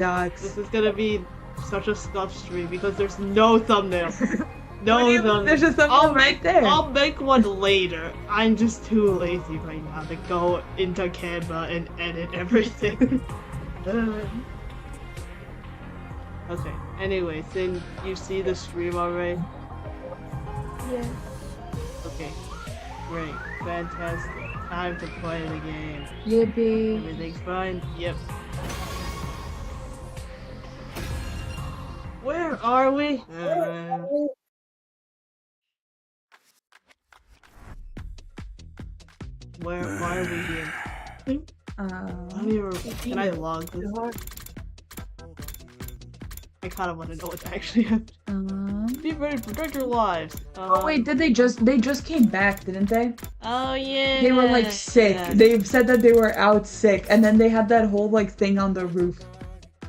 This is gonna be such a stuff stream because there's no thumbnail. No thumbnail. There's a thumbnail right there. I'll make one later. I'm just too lazy right now to go into Canva and edit everything. Okay, anyways, then you see the stream already? Yeah. Okay, great, fantastic. Time to play the game. Yippee. Everything's fine? Yep. Where are we? Why are we here? Can I log this? I kind of want to know what actually happened. Be ready to protect your lives. Oh wait, they just came back, didn't they? Oh yeah. They were like sick. Yeah. They said that they were out sick, and then they had that whole like thing on the roof.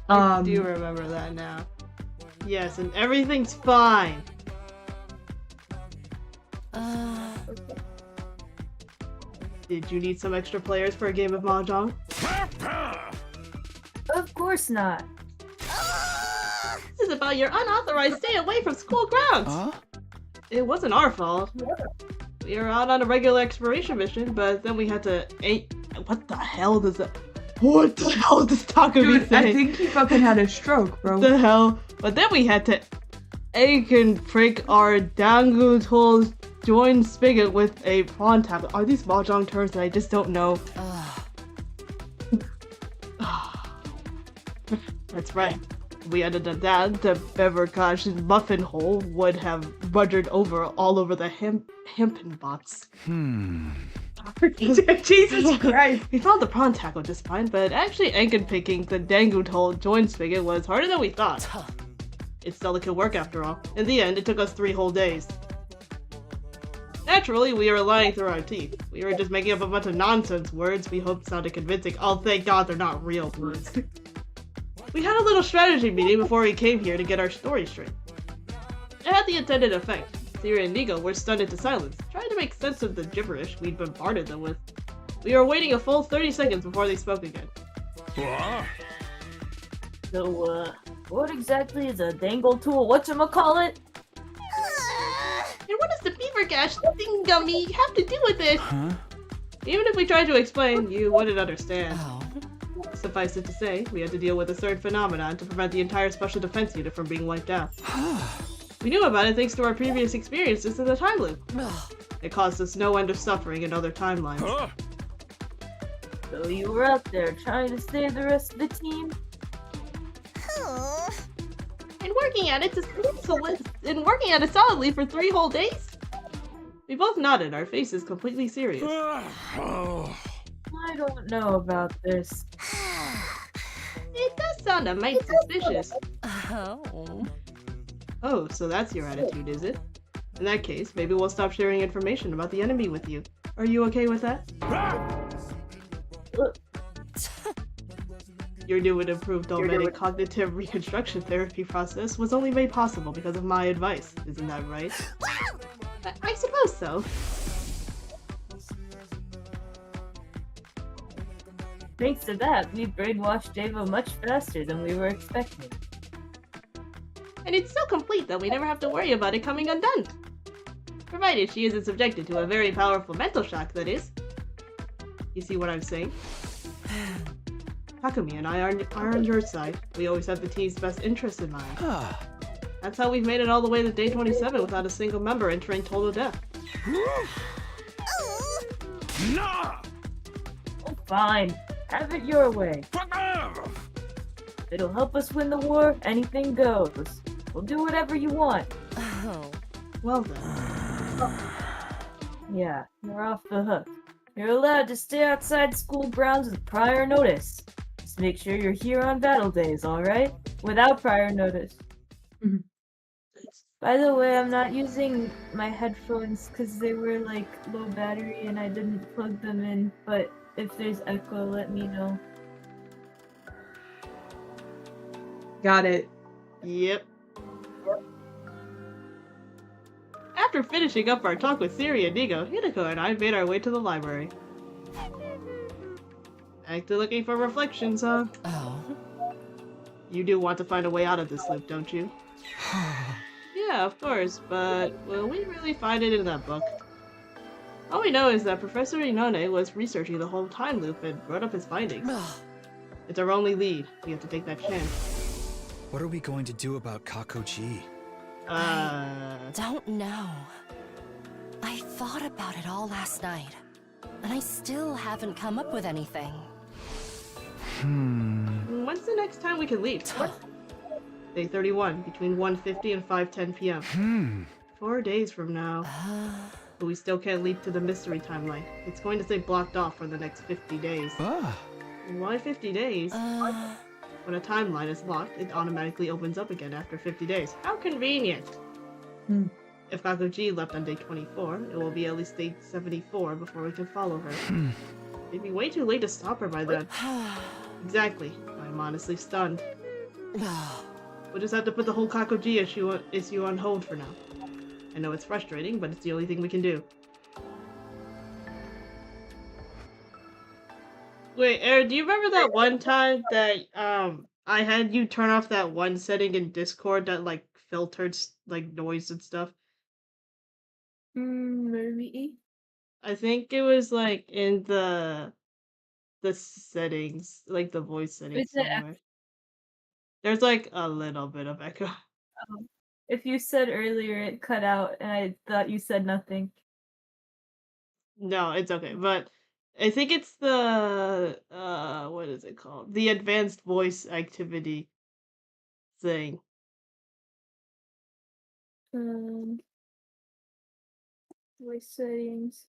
I do remember that now. Yes, and everything's fine. Did you need some extra players for a game of Mahjong? Of course not. This is about your unauthorized stay away from school grounds. Huh? It wasn't our fault. We were out on a regular exploration mission, but then we had to. What the hell does that? What the hell does Takumi Dude, say? I think he fucking had a stroke, bro. What the hell? But then we had to ache and prick our Danguto's join spigot with a prawn tablet. Are these Mahjong terms that I just don't know? That's right. We ended up that the Beverkash's muffin hole would have buttered over all over the hempen box. Jesus Christ. We found the prawn tackle just fine, but actually Ankin picking the Danguto join spigot was harder than we thought. It still could work after all. In the end, it took us 3 whole days. Naturally, we were lying through our teeth. We were just making up a bunch of nonsense words we hoped sounded convincing. Oh, thank God they're not real words. We had a little strategy meeting before we came here to get our story straight. It had the intended effect. Siri and Nigo were stunned into silence, trying to make sense of the gibberish we'd bombarded them with. We were waiting a full 30 seconds before they spoke again. So, what exactly is a dangle tool? Whatchamacallit? And what does the beaver gash thingummy have to do with it? Even if we tried to explain, you wouldn't understand. Suffice it to say, we had to deal with a certain phenomenon to prevent the entire Special Defense Unit from being wiped out. We knew about it thanks to our previous experiences in the time loop. It caused us no end of suffering in other timelines. So you were out there trying to save the rest of the team? And working at it solidly for 3 whole days? We both nodded, our faces completely serious. I don't know about this. It does sound a mite suspicious. Oh, so that's your attitude, is it? In that case, maybe we'll stop sharing information about the enemy with you. Are you okay with that? Your new and improved Dolmenic cognitive reconstruction therapy process was only made possible because of my advice. Isn't that right? I suppose so. Thanks to that, we brainwashed Ava much faster than we were expecting. And it's so complete that we never have to worry about it coming undone. Provided she isn't subjected to a very powerful mental shock, that is. You see what I'm saying? Takumi and I are on your side. We always have the team's best interest in mind. That's how we've made it all the way to day 27 without a single member entering total death. Oh, fine. Have it your way. It'll help us win the war, anything goes. We'll do whatever you want. Well then. Yeah, you're off the hook. You're allowed to stay outside school grounds with prior notice. Just make sure you're here on battle days, alright? Without prior notice. By the way, I'm not using my headphones because they were like low battery and I didn't plug them in, but if there's echo, let me know. Got it. Yep. After finishing up our talk with Siri and Nigo, Hinako and I made our way to the library. Back to looking for reflections, huh? You do want to find a way out of this loop, don't you? Yeah, of course, but will we really find it in that book? All we know is that Professor Inone was researching the whole time loop and wrote up his findings. It's our only lead. We have to take that chance. What are we going to do about Kakoji? Don't know. I thought about it all last night, and I still haven't come up with anything. When's the next time we can leave? Day 31, between 1:50 and 5:10 p.m. 4 days from now. But we still can't leap to the mystery timeline. It's going to say blocked off for the next 50 days. Why 50 days? When a timeline is locked, it automatically opens up again after 50 days. How convenient! If Kakoji left on day 24, it will be at least day 74 before we can follow her. It'd be way too late to stop her by then. Exactly. I'm honestly stunned. We'll just have to put the whole Kakoji issue on hold for now. I know it's frustrating, but it's the only thing we can do. Wait, Aaron, do you remember that one time that I had you turn off that one setting in Discord that like filtered like noise and stuff? Maybe. I think it was like in the settings, like the voice settings Is it somewhere. There's like a little bit of echo. If you said earlier it cut out and I thought you said nothing. No, it's okay, but I think it's the what is it called? The advanced voice activity thing. Voice settings.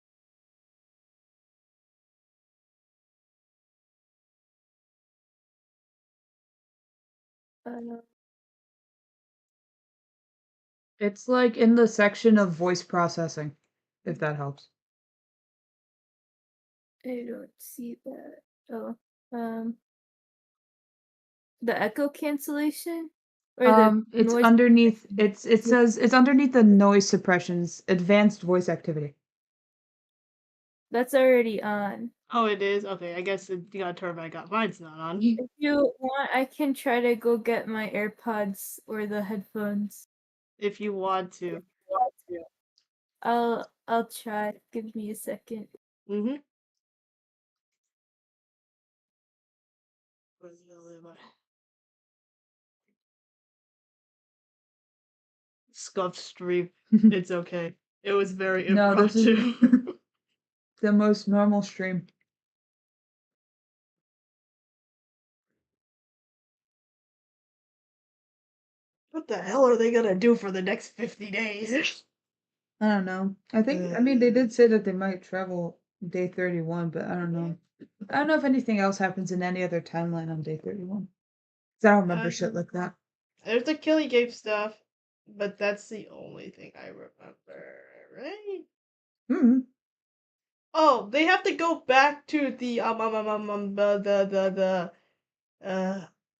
It's like in the section of voice processing, if that helps. I don't see that. Oh, the echo cancellation, or It's noise. underneath. It says it's underneath the noise suppressions, advanced voice activity. That's already on. Oh, it is? Okay, I guess you gotta turn back on. Mine's not on. If you want, I can try to go get my AirPods or the headphones. If you want to. I'll try. Give me a second. Where's the other one? Scuff stream. It's okay. It was very No, this is impromptu. the most normal stream. What the hell are they gonna do for the next 50 days? I don't know. I mean, they did say that they might travel day 31, but I don't know. I don't know if anything else happens in any other timeline on day 31. 'Cause I don't remember shit like that. There's the Killy Game stuff, but that's the only thing I remember, right? Oh, they have to go back to the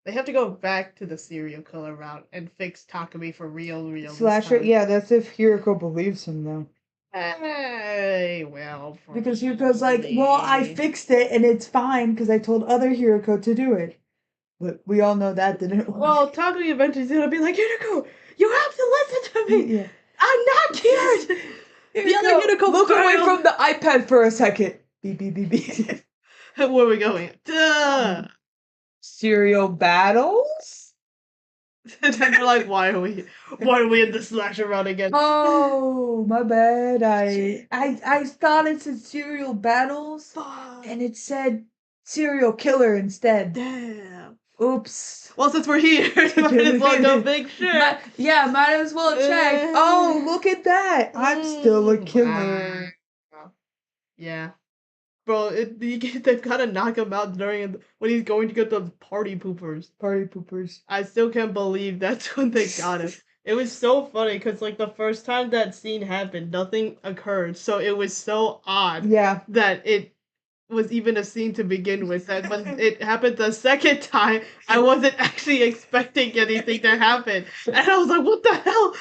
they have to go back to the serial killer route and fix Takumi for real this Slasher, time. yeah, that's if Hiroko believes him though. Hey, well, Because Hiroko's like, well, I fixed it and it's fine because I told other Hiroko to do it. But we all know that didn't work. Well, Takumi eventually is gonna be like, Hiroko, you have to listen to me. Yeah. I'm not cured. The other Hiroko look away failed. from the iPad for a second. Beep beep beep beep. Where are we going? Duh. Serial battles? And then we're like, why are we in the slasher route again? Oh, my bad. I thought it said serial battles and it said serial killer instead. Damn. Oops. Well, since we're here, might as well go big shit. Might as well check. Oh, look at that. I'm still a killer. Yeah. Bro, they've gotta knock him out when he's going to get the party poopers. Party poopers. I still can't believe that's when they got him. It was so funny because like the first time that scene happened, nothing occurred, so it was so odd. Yeah. That it was even a scene to begin with. That when it happened the second time, I wasn't actually expecting anything to happen, and I was like, "What the hell?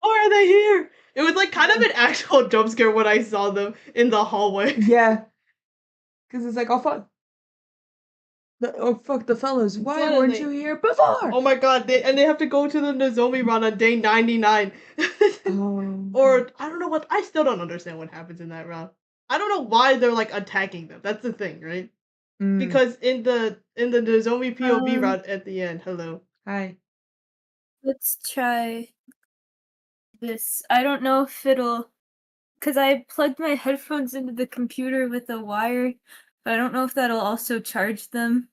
Why are they here?" It was like kind of an actual jump scare when I saw them in the hallway. Yeah. Because it's like, oh, fuck. Oh fuck the fellas! Why Suddenly- weren't you here before? Oh my god, they have to go to the Nozomi run on day 99. Or I don't know what, I still don't understand what happens in that run. I don't know why they're like attacking them. That's the thing, right? Mm, Because in the Nozomi POV Um, route at the end, hello. hi. Let's try this. I don't know if it'll, because I plugged my headphones into the computer with a wire, but I don't know if that'll also charge them.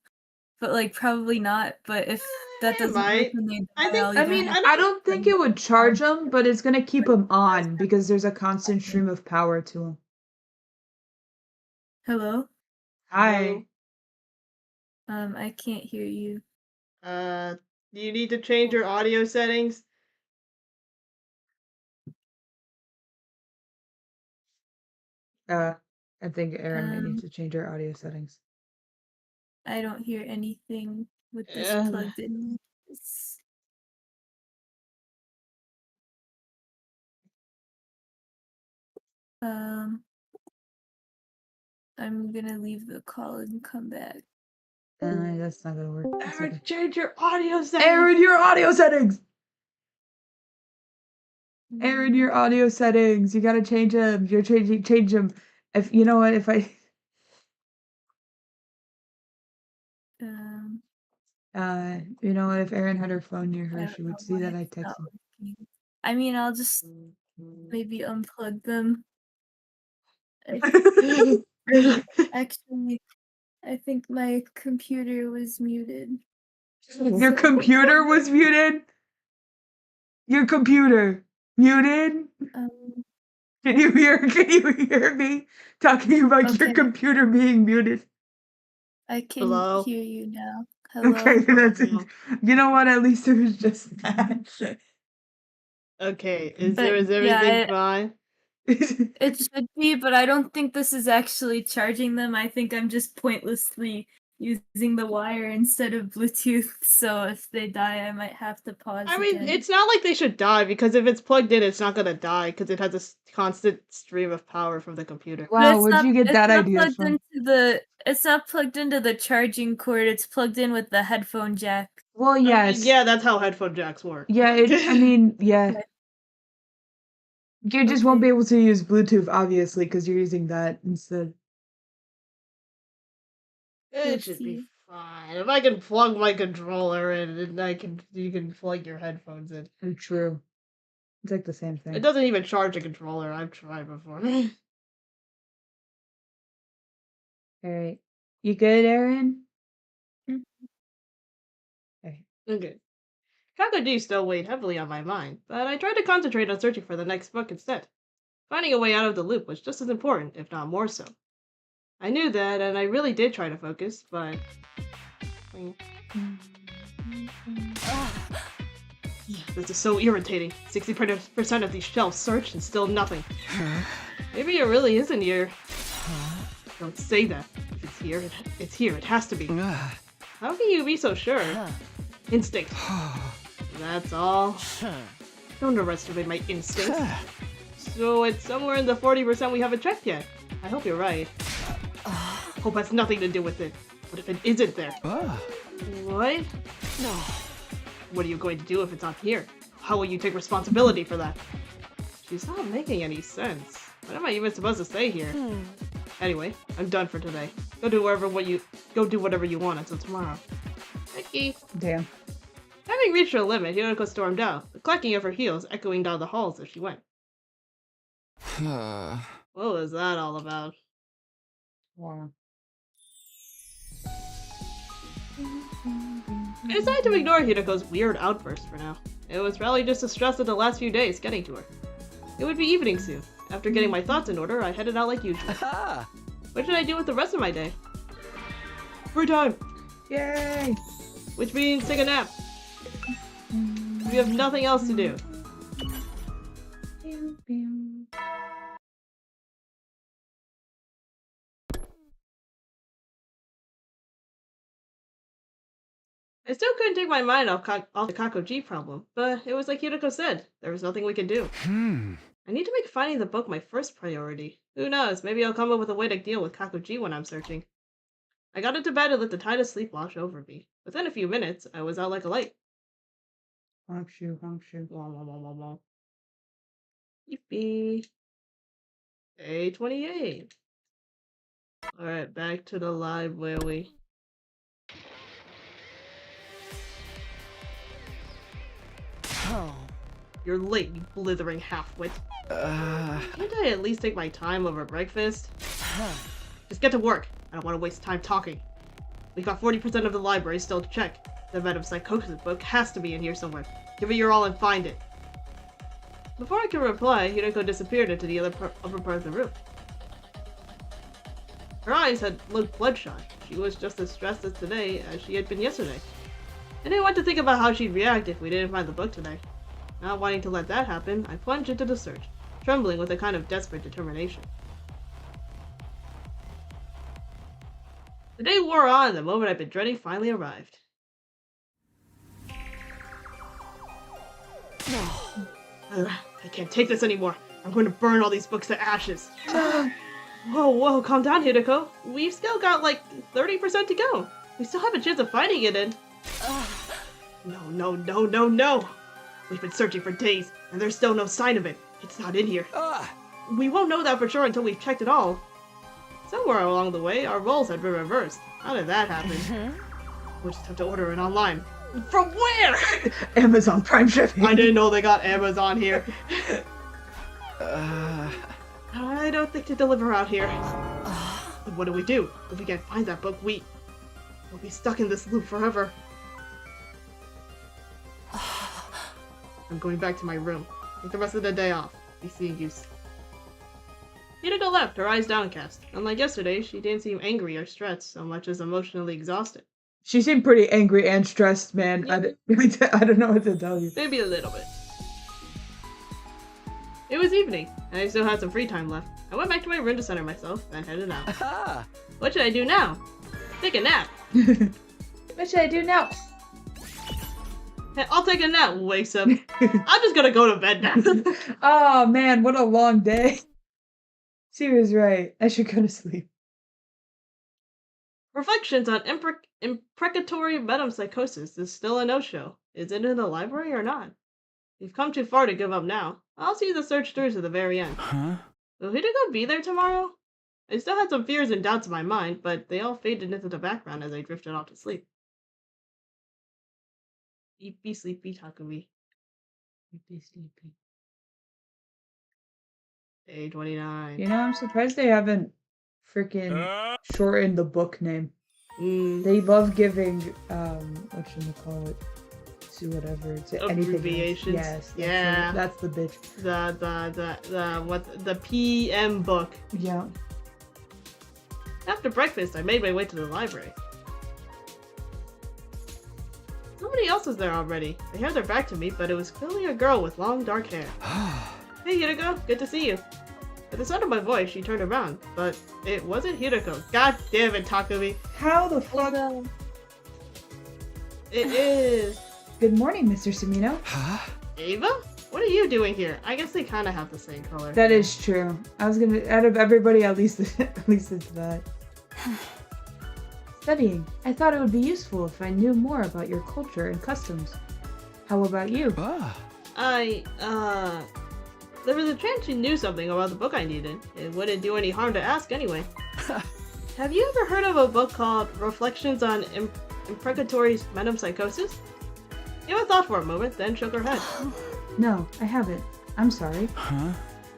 But like probably not. But if that It doesn't work might. when they I die, think- I'll I either mean, have I don't think it would charge them, but it's gonna keep them on because there's a constant stream of power to them. Hello? Hi. I can't hear you. You need to change your audio settings. I think Aaron may need Um, to change her audio settings. I don't hear anything with this Ugh. plugged in. It's- I'm gonna leave the call and come back. That's not gonna work. That's Aaron, okay. change your audio settings. Aaron, your audio settings. Aaron, your audio settings. You gotta change them. You're change them. If you know what, if I you know what, if Aaron had her phone near I her, don't she know would see why that I it's not texted. working. I mean, I'll just maybe unplug them. Actually, I think my computer was muted. Your computer was muted? Your computer muted? Um, Can you hear me talking about your Okay. computer being muted? I can Hello? hear you now. Hello. Okay, that's it. Hello. You know what? At least it was just that. Okay, But, is yeah, everything fine? It should be, but I don't think this is actually charging them. I think I'm just pointlessly using the wire instead of Bluetooth. So if they die, I might have to pause. I mean, again. it's not like they should die because if it's plugged in, it's not gonna die because it has a constant stream of power from the computer. But Wow, it's where'd not- you get it's that not idea plugged from? into the. It's not plugged into the charging cord. It's plugged in with the headphone jack. Well, I mean, yes. yeah, that's how headphone jacks work. Yeah, I mean, yeah. Okay. You just won't Okay. be able to use Bluetooth, obviously, because you're using that instead. It Let's should be see. fine. If I can plug my controller in, and you can plug your headphones in. True. It's like the same It thing. doesn't even charge a controller. I've tried before. Alright. You good, Aaron? Mm. Okay. Okay. Kakuji still weighed heavily on my mind, but I tried to concentrate on searching for the next book instead. Finding a way out of the loop was just as important, if not more so. I knew that, and I really did try to focus, but... This is so irritating. 60% of these shelves searched and still nothing. Maybe it really isn't here. Don't say that. If it's here, it's here. It has to be. How can you be so sure? Instinct. That's all. Don't underestimate my instincts. So it's somewhere in the 40% we haven't checked yet. I hope you're right. Hope has nothing to do with it. What if it isn't there? What? No. What are you going to do if it's not here? How will you take responsibility for that? She's not making any sense. What am I even supposed to say here? Anyway, I'm done for today. Go do whatever you want until tomorrow. Becky. Damn. Having reached her limit, Hiroko stormed out, the clacking of her heels echoing down the halls as she went. What was that all about? Wow. I decided to ignore Hiroko's weird outburst for now. It was probably just the stress of the last few days getting to her. It would be evening soon. After getting my thoughts in order, I headed out like usual. What should I do with the rest of my day? Free time! Yay! Which means take a nap. We have nothing else to do. I still couldn't take my mind off the Kakoji problem, but it was like Hiroko said, there was nothing we could do. I need to make finding the book my first priority. Who knows, maybe I'll come up with a way to deal with Kakoji when I'm searching. I got into bed and let the tide of sleep wash over me. Within a few minutes, I was out like a light. Honk shoe, honk shoe. Wah, wah, wah, wah, wah. Yippee. Day 28. Alright, back to the library. Oh. You're late, you blithering half-wit. Can't I at least take my time over breakfast? Just get to work. I don't want to waste time talking. We got 40% of the library still to check. The metempsychosis book has to be in here somewhere. Give it your all and find it. Before I could reply, Hideko disappeared into the upper part of the room. Her eyes had looked bloodshot. She was just as stressed as today as she had been yesterday. I didn't want to think about how she'd react if we didn't find the book today. Not wanting to let that happen, I plunged into the search, trembling with a kind of desperate determination. The day wore on, the moment I'd been dreading finally arrived. Ugh, I can't take this anymore. I'm going to burn all these books to ashes. Whoa, calm down, Hideko. We've still got like 30% to go. We still have a chance of finding it in. No. We've been searching for days, and there's still no sign of it. It's not in here. We won't know that for sure until we've checked it all. Somewhere along the way, our roles had been reversed. How did that happen? We'll just have to order it online. From where? Amazon Prime shipping. I didn't know they got Amazon here. I don't think they deliver out here. Then what do we do? If we can't find that book, we'll be stuck in this loop forever. I'm going back to my room. Take the rest of the day off. Be seeing you. Hideko left, her eyes downcast. Unlike yesterday, she didn't seem angry or stressed so much as emotionally exhausted. She seemed pretty angry and stressed, man. Yeah. I don't know what to tell you. Maybe a little bit. It was evening, and I still had some free time left. I went back to my room to center myself, then headed out. What should I do now? Take a nap. What should I do now? Hey, I'll take a nap, wakes up. I'm just gonna go to bed now. Oh man, what a long day. She was right. I should go to sleep. Reflections on imprecatory metempsychosis is still a no-show. Is it in the library or not? We've come too far to give up now. I'll see the search through to the very end. Will Hideko be there tomorrow? I still had some fears and doubts in my mind, but they all faded into the background as I drifted off to sleep. Sleepy Takumi. Sleepy. Day 29. You know, I'm surprised they haven't freaking shortened the book name. They love giving whatchamacallit to whatever, to anything. Abbreviations. Yes. Yeah. That's the bitch. The PM book. Yeah. After breakfast, I made my way to the library. Somebody else was there already. They had their back to me, but it was clearly a girl with long dark hair. Hey Hideko, good to see you. At the sound of my voice, she turned around, but it wasn't Hideko. God damn it, Takumi. How the fuck? It is... Good morning, Mr. Sumino. Ava? What are you doing here? I guess they kind of have the same color. That is true. I was gonna, out of everybody, at least it's that. Studying. I thought it would be useful if I knew more about your culture and customs. How about you? There was a chance you knew something about the book I needed. It wouldn't do any harm to ask anyway. Have you ever heard of a book called Reflections on Imprecatory Metempsychosis? Ava thought for a moment, then shook her head. No, I haven't. I'm sorry.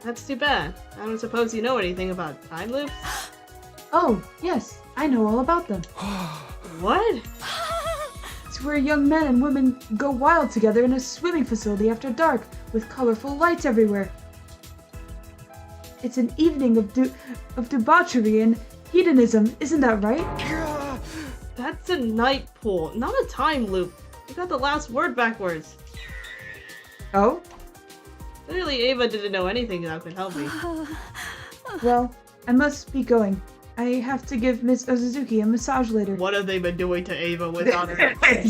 That's too bad. I don't suppose you know anything about time loops? Oh, yes. I know all about them. What? It's where young men and women go wild together in a swimming facility after dark, with colorful lights everywhere. It's an evening of debauchery and hedonism, isn't that right? That's a night pool, not a time loop. You got the last word backwards. Oh? Clearly Ava didn't know anything that could help me. Well, I must be going. I have to give Miss Ozuzuki a massage later. What have they been doing to Ava without her? I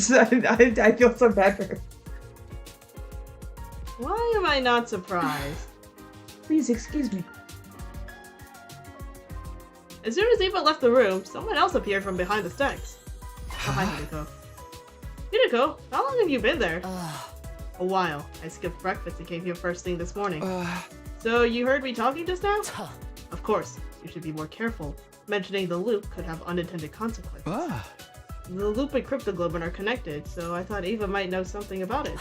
feel so bad for her. Why am I not surprised? Please excuse me. As soon as Eva left the room, someone else appeared from behind the stacks. Oh, hi, Hideko. Hideko, how long have you been there? A while. I skipped breakfast and came here first thing this morning. So you heard me talking just now? Of course. You should be more careful. Mentioning the loop could have unintended consequences. The loop and Cryptoglobin are connected, so I thought Eva might know something about it.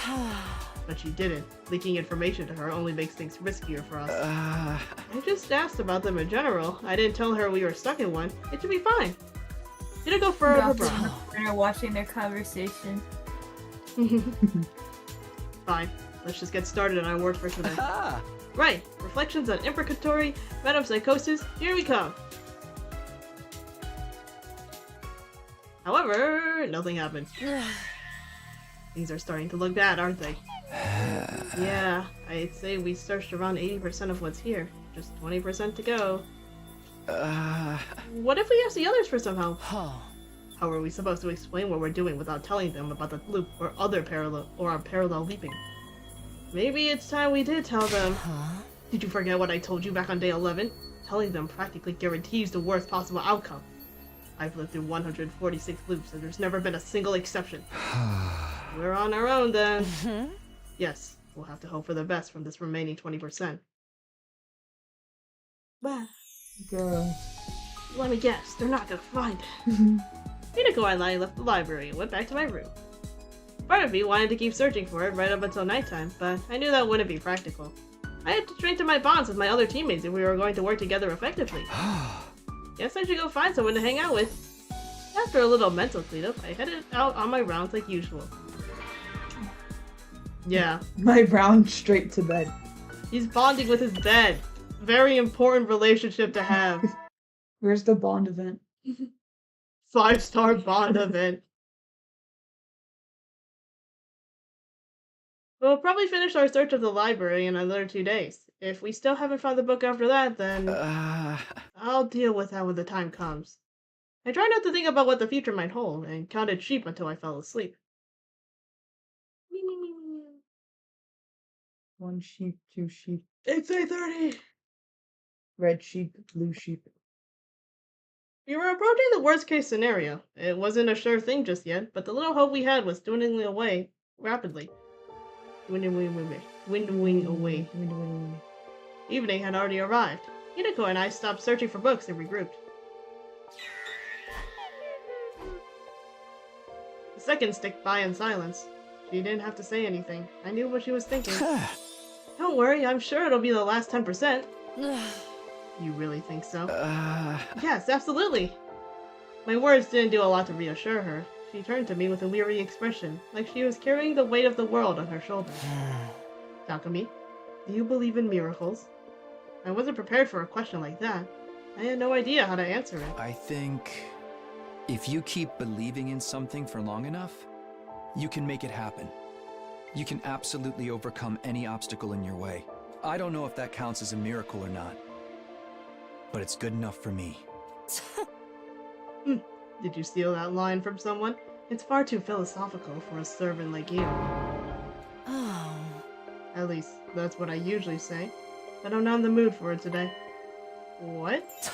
But she didn't. Leaking information to her only makes things riskier for us. I just asked about them in general. I didn't tell her we were stuck in one. It should be fine. Did go for her brow. They're watching their conversation. Fine. Let's just get started on our work for today. Right. Reflections on Imprecatory Metapsychosis. Here we come. However, nothing happened. Things are starting to look bad, aren't they? Yeah, I'd say we searched around 80% of what's here. Just 20% to go. What if we ask the others for some help? How are we supposed to explain what we're doing without telling them about the loop or other parallel leaping? Maybe it's time we did tell them. Did you forget what I told you back on day 11? Telling them practically guarantees the worst possible outcome. I've lived through 146 loops and there's never been a single exception. We're on our own then. Yes, we'll have to hope for the best from this remaining 20%. Bah. Girl. Let me guess, they're not gonna find it. Hideko and I left the library and went back to my room. Part of me wanted to keep searching for it right up until nighttime, but I knew that wouldn't be practical. I had to strengthen my bonds with my other teammates if we were going to work together effectively. Guess I should go find someone to hang out with. After a little mental cleanup, I headed out on my rounds like usual. Yeah. My round straight to bed. He's bonding with his bed. Very important relationship to have. Where's the bond event? 5-star bond event. We'll probably finish our search of the library in another 2 days. If we still haven't found the book after that, then I'll deal with that when the time comes. I tried not to think about what the future might hold, and counted sheep until I fell asleep. Me, me, me, me, me. 1 sheep, 2 sheep, It's 8:30! red sheep, blue sheep. We were approaching the worst case scenario. It wasn't a sure thing just yet, but the little hope we had was dwindling away rapidly. Dwindling away. Evening had already arrived. Hideko and I stopped searching for books and regrouped. The seconds ticked by in silence. She didn't have to say anything. I knew what she was thinking. Don't worry, I'm sure it'll be the last 10%. You really think so? Yes, absolutely. My words didn't do a lot to reassure her. She turned to me with a weary expression, like she was carrying the weight of the world on her shoulders. Takumi, do you believe in miracles? I wasn't prepared for a question like that. I had no idea how to answer it. I think if you keep believing in something for long enough, you can make it happen. You can absolutely overcome any obstacle in your way. I don't know if that counts as a miracle or not, but it's good enough for me. Did you steal that line from someone? It's far too philosophical for a servant like you. Oh. At least, that's what I usually say. But I'm not in the mood for it today. What?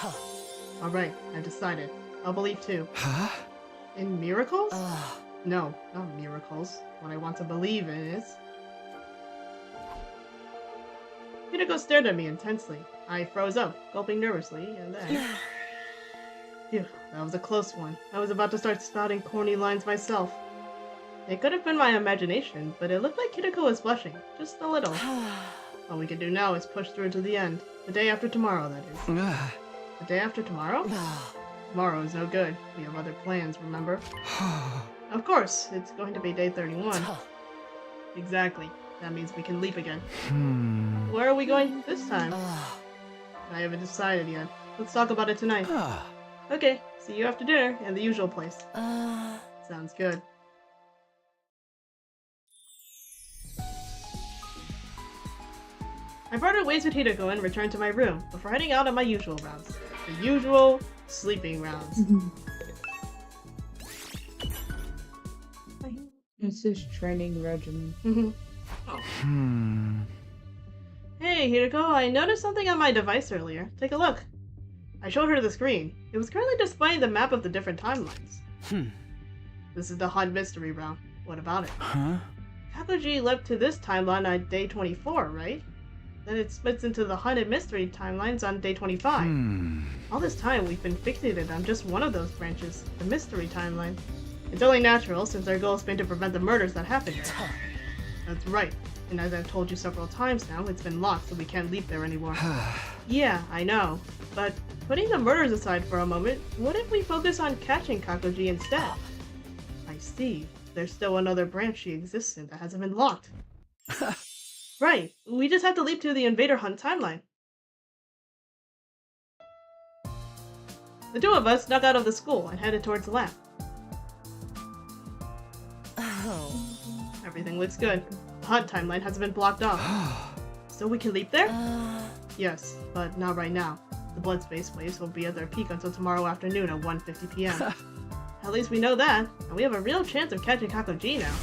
Alright, I've decided. I'll believe too. Huh? In miracles? No, not miracles. What I want to believe in is... Hideko stared at me intensely. I froze up, gulping nervously, and then... Phew, that was a close one. I was about to start spouting corny lines myself. It could have been my imagination, but it looked like Hideko was blushing. Just a little. All we can do now is push through to the end. The day after tomorrow, that is. The day after tomorrow? Tomorrow is no good. We have other plans, remember? Of course, it's going to be day 31. Exactly. That means we can leap again. Where are we going this time? I haven't decided yet. Let's talk about it tonight. Okay, see you after dinner in the usual place. Sounds good. I parted ways with Hideko and returned to my room before heading out on my usual rounds. The usual sleeping rounds. It's his training regimen. Hey, Hideko, I noticed something on my device earlier. Take a look. I showed her the screen. It was currently displaying the map of the different timelines. This is the Hunt Mystery round. What about it? Huh? Kakuji leapt to this timeline on day 24, right? Then it splits into the Hunted Mystery timelines on day 25. All this time, we've been fixated on just one of those branches, the Mystery timeline. It's only natural, since our goal has been to prevent the murders that happened here. That's right. And as I've told you several times now, it's been locked, so we can't leap there anymore. Yeah, I know. But putting the murders aside for a moment, what if we focus on catching Kakuji instead? I see. There's still another branch she exists in that hasn't been locked. Right. We just have to leap to the Invader Hunt timeline. The two of us snuck out of the school and headed towards the lab. Oh. Everything looks good. The Hunt timeline hasn't been blocked off. So we can leap there? Yes, but not right now. The blood space waves will be at their peak until tomorrow afternoon at 1:50 p.m. At least we know that, and we have a real chance of catching Kakuji now.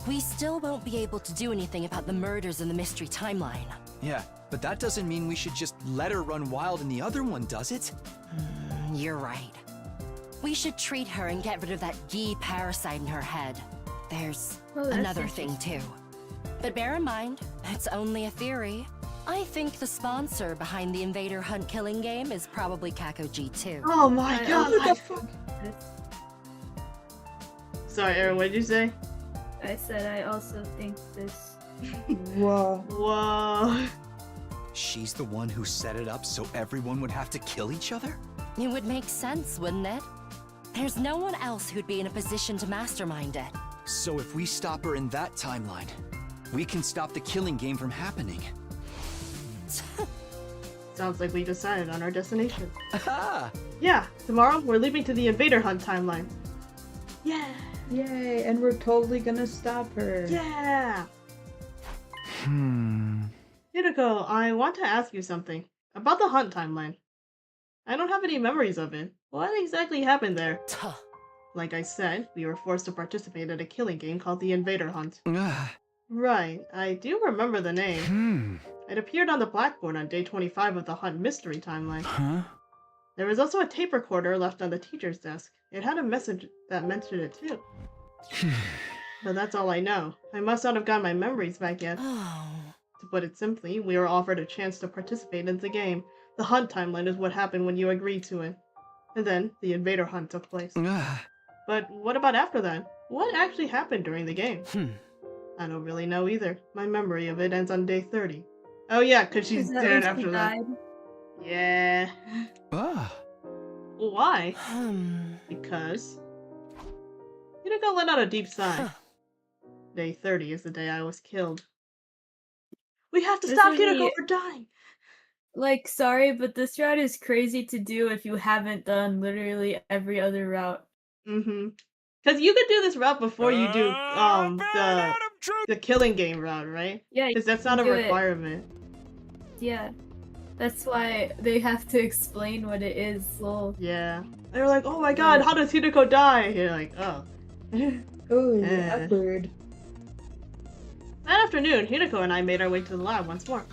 We still won't be able to do anything about the murders in the mystery timeline. Yeah, but that doesn't mean we should just let her run wild in the other one, does it? You're right. We should treat her and get rid of that Gi parasite in her head. There's Oh, that's another thing too. But bear in mind, it's only a theory. I think the sponsor behind the Invader Hunt killing game is probably Kakuji too. Oh my I god! also fuck? Sorry, Aaron, what did you say? I said I also think this. Whoa. Whoa. She's the one who set it up so everyone would have to kill each other? It would make sense, wouldn't it? There's no one else who'd be in a position to mastermind it. So if we stop her in that timeline, we can stop the killing game from happening. Sounds like we decided on our destination. Aha! Yeah, tomorrow we're leaving to the Invader Hunt timeline. Yeah! Yay, and we're totally gonna stop her. Yeah! Hideko, I want to ask you something. About the Hunt timeline. I don't have any memories of it. What exactly happened there? Like I said, we were forced to participate in a killing game called the Invader Hunt. Right, I do remember the name. It appeared on the blackboard on day 25 of the Hunt Mystery timeline. Huh? There was also a tape recorder left on the teacher's desk. It had a message that mentioned it too. But that's all I know. I must not have gotten my memories back yet. Oh. To put it simply, we were offered a chance to participate in the game. The Hunt timeline is what happened when you agreed to it. And then, the Invader Hunt took place. But what about after that? What actually happened during the game? I don't really know either. My memory of it ends on day 30. Oh yeah, because she's Is that dead when she after that. died? Yeah. Why? Because... Hideko let out a deep sigh. Day 30 is the day I was killed. We have to This stop is Hideko, the- we're dying! Like, sorry, but this route is crazy to do if you haven't done literally every other route. Mm-hmm. Because you could do this route before you do the killing game route, right? Yeah, Because that's you not a can do it. requirement. Yeah. That's why they have to explain what it is. Lol. Yeah. They're like, oh my god, how does Hideko die? You're like, oh. Oh, Eh. awkward. That afternoon, Hideko and I made our way to the lab once more.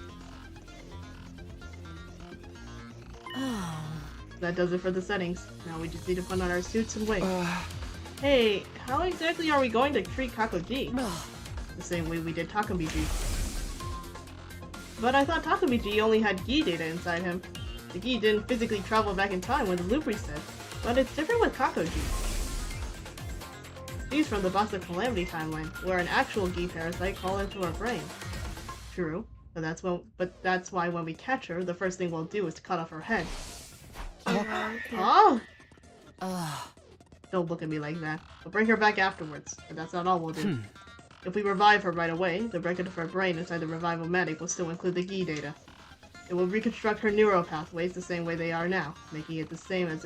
Oh. That does it for the settings. Now we just need to put on our suits and wait. Hey, how exactly are we going to treat Kakuji? The same way we did Takamiji. But I thought Takamiji only had Gi data inside him. The Gi didn't physically travel back in time when the loop reset, but it's different with Kakuji. She's from the Boss of Calamity timeline, where an actual Gi parasite crawled into her brain. True, but that's why when we catch her, the first thing we'll do is to cut off her head. Oh! Don't look at me like that. We'll bring her back afterwards, but that's not all we'll do. If we revive her right away, the record of her brain inside the Revival-matic will still include the Gi data. It will reconstruct her neural pathways the same way they are now, making it the same as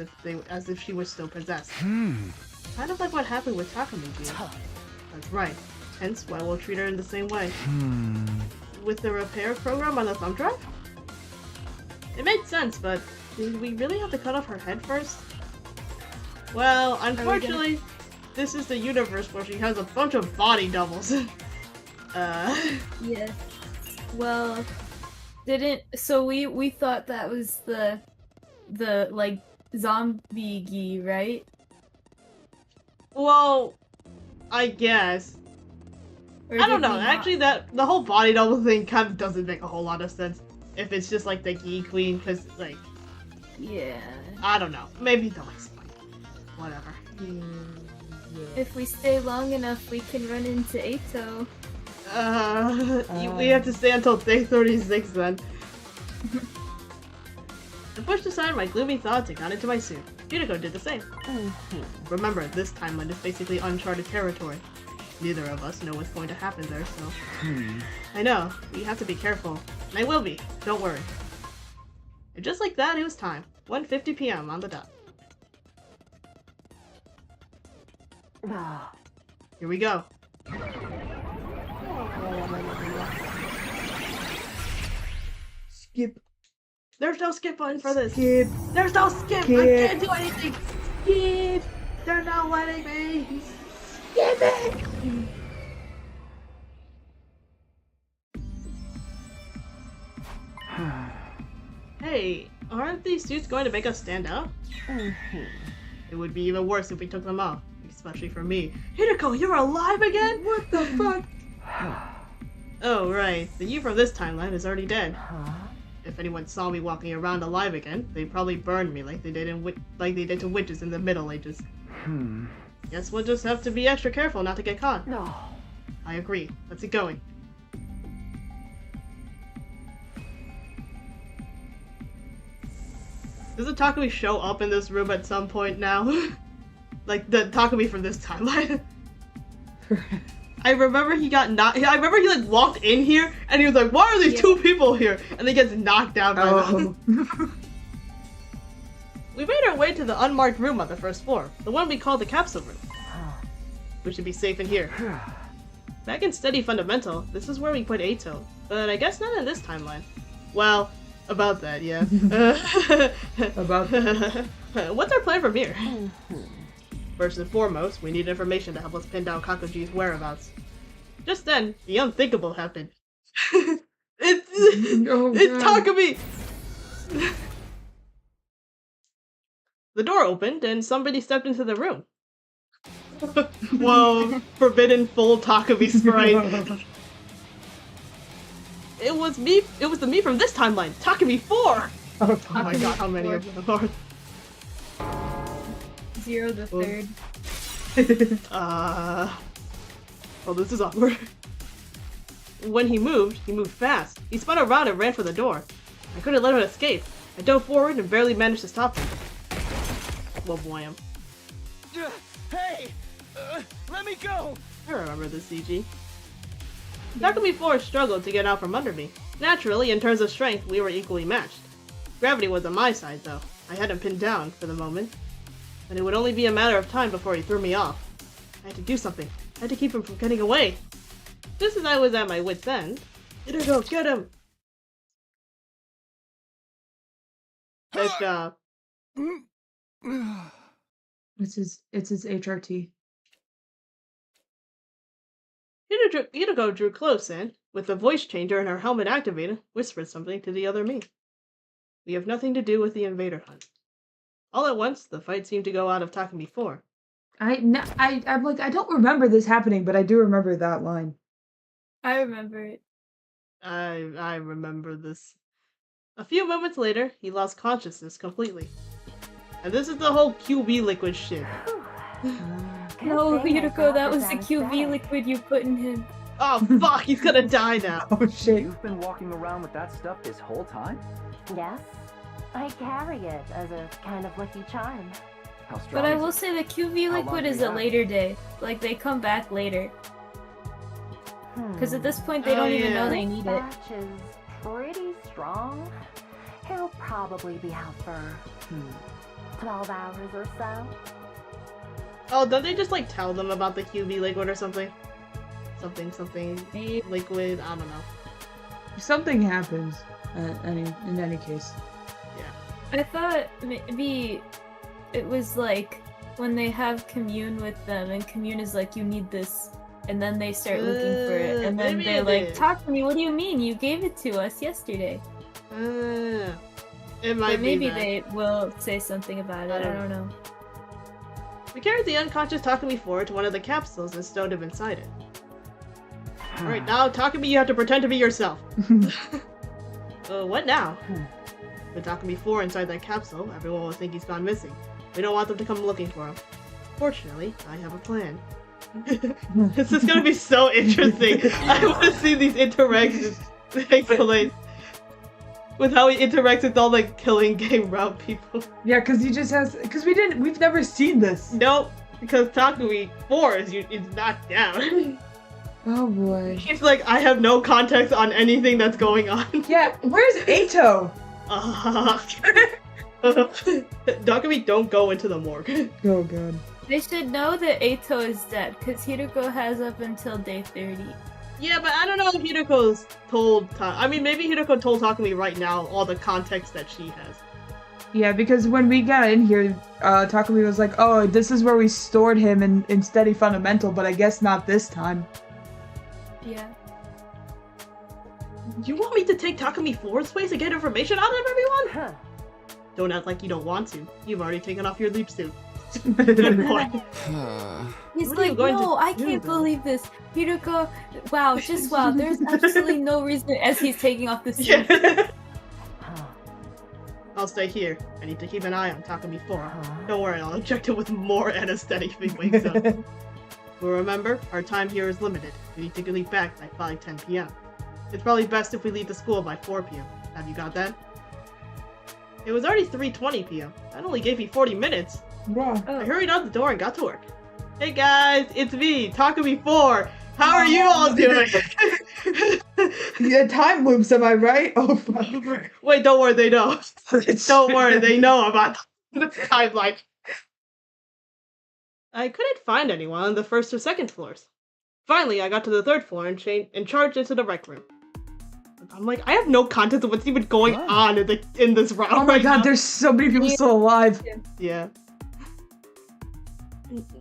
if she was still possessed. Kind of like what happened with Takamiji. That's right. Hence why we'll treat her in the same way. With the repair program on the thumb drive? It made sense, but did we really have to cut off her head first? Well, unfortunately, this is the universe where she has a bunch of body doubles. Yes. Well, so we thought that was the the like zombie gi, right? Well, I guess. Or I don't did know. we not? Actually, the whole body double thing kind of doesn't make a whole lot of sense. If it's just like the Gi Queen, because like Yeah. I don't know. Maybe they'll explain. Whatever. If we stay long enough, we can run into Ato. We have to stay until day 36 then. I pushed aside my gloomy thoughts and got into my suit. Yuriko did the same. Remember, this timeline is basically uncharted territory. Neither of us know what's going to happen there, so... I know, we have to be careful. And I will be, don't worry. And just like that, it was time. 1:50 p.m. on the dot. Here we go. Skip. There's no skip button for this. Skip. There's no skip. I Skip. can't do anything. Skip. They're not letting me. Skip it. Hey, aren't these suits going to make us stand out? It would be even worse if we took them off, especially for me. Hideko, you're alive again? What the fuck? Oh, right. The you from this timeline is already dead. If anyone saw me walking around alive again, they'd probably burn me like they did to witches in the Middle Ages. Guess we'll just have to be extra careful not to get caught. No. I agree. Let's get going. Does the Takumi show up in this room at some point now? Like the Takumi from this timeline? I remember he got knocked. I remember he like walked in here and he was like, "Why are these two people here?" And then gets knocked down by them. We made our way to the unmarked room on the first floor, the one we call the capsule room. We should be safe in here. Back in Steady Fundamental, this is where we put Ato, but I guess not in this timeline. Well, about that, yeah. About What's our plan from here? First and foremost, we need information to help us pin down Kakuji's whereabouts. Just then, the unthinkable happened. It's Takumi! The door opened and somebody stepped into the room. Whoa, forbidden full Takumi sprite. It was the me from this timeline, Takumi 4! Oh my god, how many of them are? 0 the third. Well, this is awkward. When he moved fast. He spun around and ran for the door. I couldn't let him escape. I dove forward and barely managed to stop him. Well, wham. Hey! Let me go! I remember this, CG. Takumi 4 struggled to get out from under me. Naturally, in terms of strength, we were equally matched. Gravity was on my side, though. I had him pinned down for the moment. And it would only be a matter of time before he threw me off. I had to do something. I had to keep him from getting away. Just as I was at my wit's end, Hideko, get him! Nice job. It's his HRT. Hideko drew close and, with the voice changer and her helmet activated, whispered something to the other me. We have nothing to do with the invader hunt. All at once, the fight seemed to go out of Takumi 4. I'm like, I don't remember this happening, but I do remember that line. I remember it. I remember this. A few moments later, he lost consciousness completely. And this is the whole QB liquid shit. No, Yuriko, that was the QV liquid you put in him. Oh fuck, he's gonna die now. Oh shit. You've been walking around with that stuff this whole time? Yes, I carry it as a kind of lucky charm. How strong But I is will it? say the QV How long liquid do is you a have? later day. Like, they come back later. Because at this point, they don't even know they need it. Batch is pretty strong. He'll probably be out for 12 hours or so. Oh, don't they just like tell them about the QB liquid or something? Something Maybe. liquid, I don't know. Something happens. In any case. I thought maybe it was like when they have commune with them, and commune is like, you need this, and then they start looking for it, and then maybe they're it like, is. talk to me, what do you mean? You gave it to us yesterday. It might But maybe be that. they will say something about it. I don't know. We carried the unconscious Takumi forward to one of the capsules and stowed him inside it. Alright, now Takumi, you have to pretend to be yourself. What now? With Takumi 4 inside that capsule, everyone will think he's gone missing. We don't want them to come looking for him. Fortunately, I have a plan. This is gonna be so interesting. I want to see these interactions take place. With how he interacts with all the killing game route people. Yeah, because he just has. Because we've never seen this. Nope, because Takumi 4 is not down. Oh boy. He's like, I have no context on anything that's going on. Yeah, where's Ato? Takumi, don't go into the morgue. Oh god. They should know that Ato is dead, because Hiroko has up until day 30. Yeah, but I don't know if Hiroko's told I mean, maybe Hiroko told Takumi right now all the context that she has. Yeah, because when we got in here, Takumi was like, oh, this is where we stored him in Steady Fundamental, but I guess not this time. Yeah. You want me to take Takumi 4's place and get information out of everyone? Don't act like you don't want to. You've already taken off your leap suit. Good point. He's What are you like, going to no, I do, can't though?" believe this. Hiroko, wow, just wow. There's absolutely no reason as he's taking off the suit. Yeah. I'll stay here. I need to keep an eye on Takumi 4. Don't worry, I'll inject it with more anesthetic if he wakes up. But remember, our time here is limited. We need to leave back by 5:10 p.m. It's probably best if we leave the school by 4 p.m. Have you got that? It was already 3:20 p.m. That only gave me 40 minutes. Bruh. Oh. I hurried out the door and got to work. Hey guys, it's me, Takumi 4. How are you all doing? Yeah, time loops, am I right? Oh, fuck. Wait, don't worry, they know. Don't worry, they know about the timeline. I couldn't find anyone on the first or second floors. Finally, I got to the third floor and charged into the rec room. I'm like, I have no context of what's even going on in this route. Oh my right god, now. there's so many people still alive. Yeah.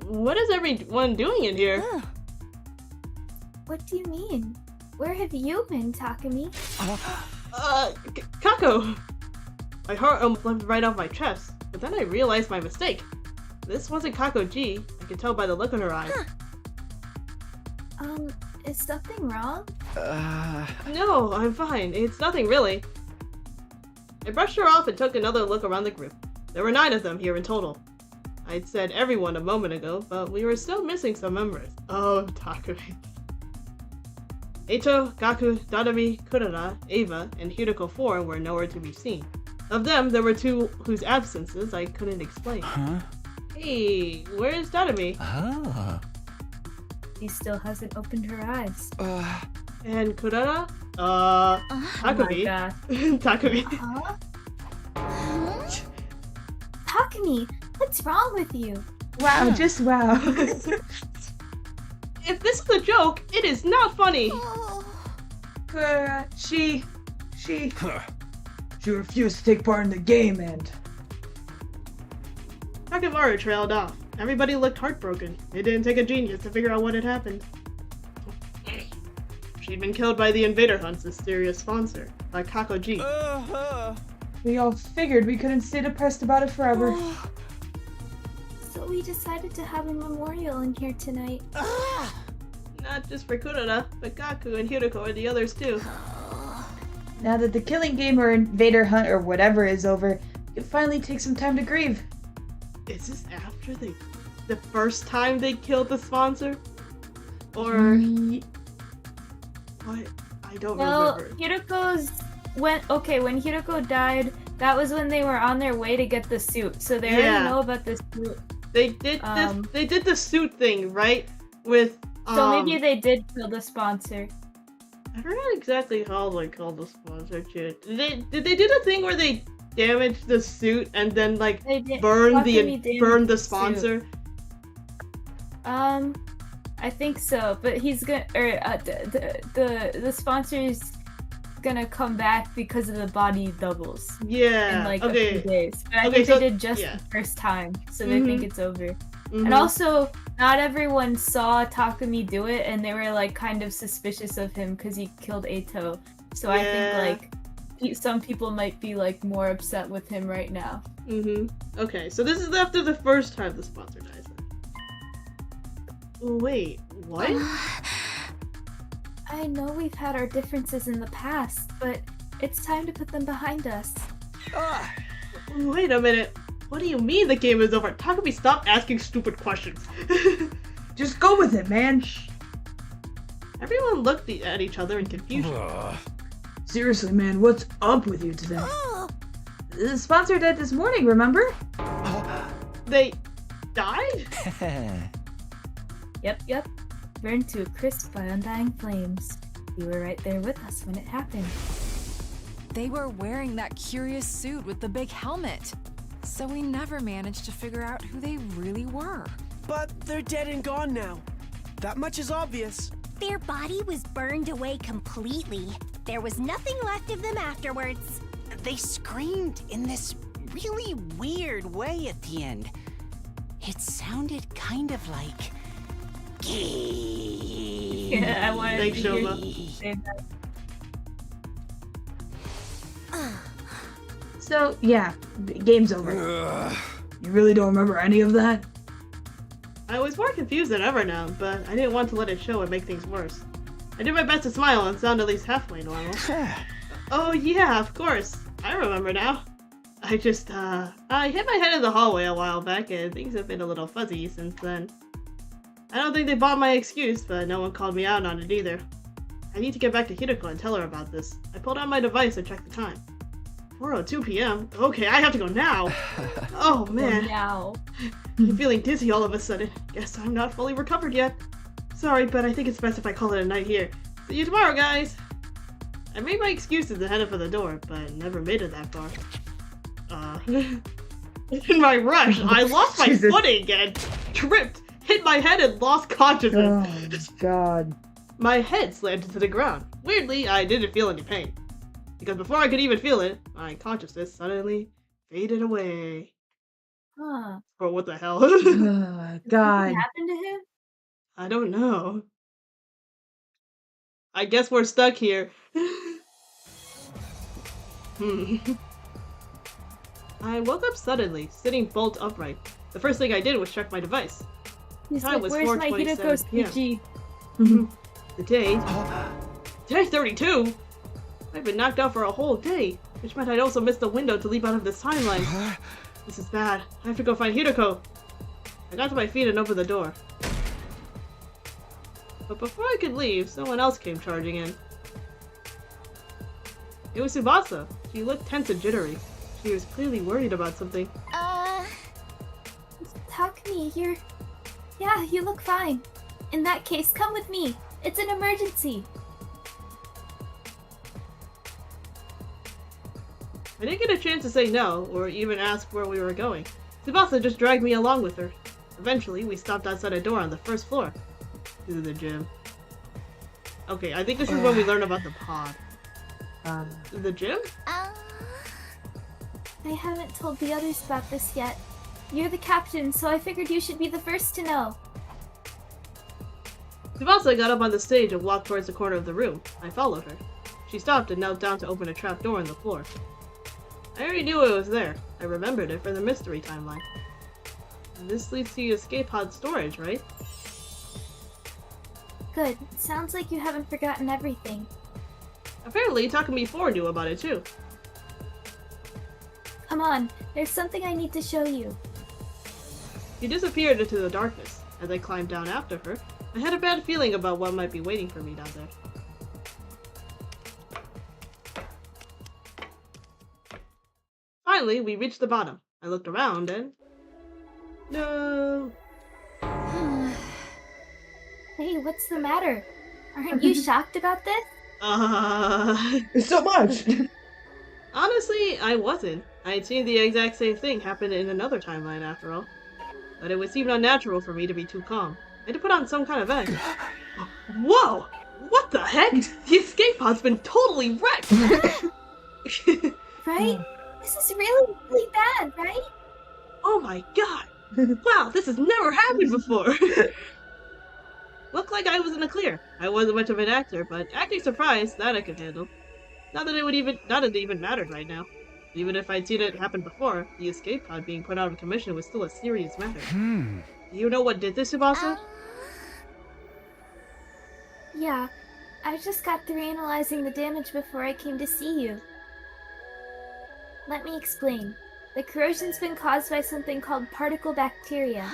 What is everyone doing in here? What do you mean? Where have you been, Takumi? Kako! My heart almost leapt right off my chest, but then I realized my mistake. This wasn't Kako G. I could tell by the look in her eyes. Is something wrong? No, I'm fine. It's nothing really. I brushed her off and took another look around the group. There were 9 of them here in total. I'd said everyone a moment ago, but we were still missing some members. Oh, Takumi. Eito, Gaku, Dadami, Kurara, Ava, and Hiroko 4 were nowhere to be seen. Of them, there were 2 whose absences I couldn't explain. Huh? Hey, where's Dadami? Ah. He still hasn't opened her eyes. And Kurara? Oh my Takumi. god. Takumi. Huh? Takumi, what's wrong with you? Wow, just wow. If this is a joke, it is not funny. She refused to take part in the game and... Takemaru trailed off. Everybody looked heartbroken. It didn't take a genius to figure out what had happened. She'd been killed by the Invader Hunt's mysterious sponsor, by Kako G. We all figured we couldn't stay depressed about it forever. So we decided to have a memorial in here tonight. Not just for Kurara, but Gaku and Hiroko are the others too. Now that the killing game or Invader Hunt or whatever is over, you finally take some time to grieve. Is this after the first time they killed the sponsor? Or what? I don't No, remember. when Hiroko died, that was when they were on their way to get the suit. So they Yeah. already know about the suit. They did this. They did the suit thing, right? With So maybe they did kill the sponsor. I forgot exactly how they called the sponsor shit. Did they do the thing where they damaged the suit and then like They did. burn Takumi damaged burn the suit. sponsor? I think so. But he's gonna, the sponsor's gonna come back because of the body doubles Yeah. in like a okay. few days. But I Okay, think so- they did just yeah. the first time, so they think Mhm. it's over. Mhm. And also, not everyone saw Takumi do it, and they were like kind of suspicious of him because he killed Ato. So I think Yeah. like some people might be like more upset with him right now. Okay, so this is after the first time the sponsor dies. Wait, what? I know we've had our differences in the past, but it's time to put them behind us. Wait a minute. What do you mean the game is over? How can we stop asking stupid questions? Just go with it, man. Everyone looked at each other in confusion. Seriously, man, what's up with you today? The sponsor died this morning, remember? They died? Yep. Burned to a crisp by undying flames. You were right there with us when it happened. They were wearing that curious suit with the big helmet. So we never managed to figure out who they really were. But they're dead and gone now. That much is obvious. Their body was burned away completely. There was nothing left of them afterwards. They screamed in this really weird way at the end. It sounded kind of like... Yeah, I wanted Thanks, to hear Shoma. you say that. So, yeah, game's over. You really don't remember any of that? I was more confused than ever now, but I didn't want to let it show and make things worse. I did my best to smile and sound at least halfway normal. Oh yeah, of course. I remember now. I hit my head in the hallway a while back and things have been a little fuzzy since then. I don't think they bought my excuse, but no one called me out on it either. I need to get back to Hideko and tell her about this. I pulled out my device and checked the time. 4:02 p.m. Okay, I have to go now. Oh man. Meow. I'm feeling dizzy all of a sudden. Guess I'm not fully recovered yet. Sorry, but I think it's best if I call it a night here. See you tomorrow, guys! I made my excuses and headed for the door, but never made it that far. In my rush, I lost my Jesus. footing and tripped, hit my head and lost consciousness. Oh, God. My head slammed into the ground. Weirdly, I didn't feel any pain. Because before I could even feel it, my consciousness suddenly faded away. Huh. Or what the hell? Oh, God. What happened to him? I don't know. I guess we're stuck here. I woke up suddenly, sitting bolt upright. The first thing I did was check my device. He's Time like, was where's my 4:27 Hideko's p.m. PG? The date? Day 32? I've been knocked out for a whole day, which meant I'd also missed the window to leap out of this timeline. This is bad. I have to go find Hideko. I got to my feet and opened the door. But before I could leave, someone else came charging in. It was Tsubasa. She looked tense and jittery. She was clearly worried about something. Takumi, Yeah, you look fine. In that case, come with me. It's an emergency. I didn't get a chance to say no, or even ask where we were going. Tsubasa just dragged me along with her. Eventually, we stopped outside a door on the first floor. To the gym. Okay, I think this is when we learn about the pod. The gym? I haven't told the others about this yet. You're the captain, so I figured you should be the first to know. Tsubasa got up on the stage and walked towards the corner of the room. I followed her. She stopped and knelt down to open a trap door in the floor. I already knew it was there. I remembered it from the mystery timeline. And this leads to the escape pod storage, right? Good. Sounds like you haven't forgotten everything. Apparently, Takumi 4 knew about it too. Come on, there's something I need to show you. She disappeared into the darkness. As I climbed down after her, I had a bad feeling about what might be waiting for me down there. Finally, we reached the bottom. I looked around and... No! Hey, what's the matter? Aren't you shocked about this? It's so much! Honestly, I wasn't. I had seen the exact same thing happen in another timeline after all. But it would seem unnatural for me to be too calm. I had to put on some kind of act. Whoa! What the heck? The escape pod's been totally wrecked! Right? This is really, really bad, right? Oh my god! Wow, this has never happened before! Looked like I was in the clear. I wasn't much of an actor, but acting surprise, that I could handle. Not that it even mattered right now. Even if I'd seen it happen before, the escape pod being put out of commission was still a serious matter. Do you know what did this, Tsubasa? Yeah, I just got through analyzing the damage before I came to see you. Let me explain. The corrosion's been caused by something called particle bacteria.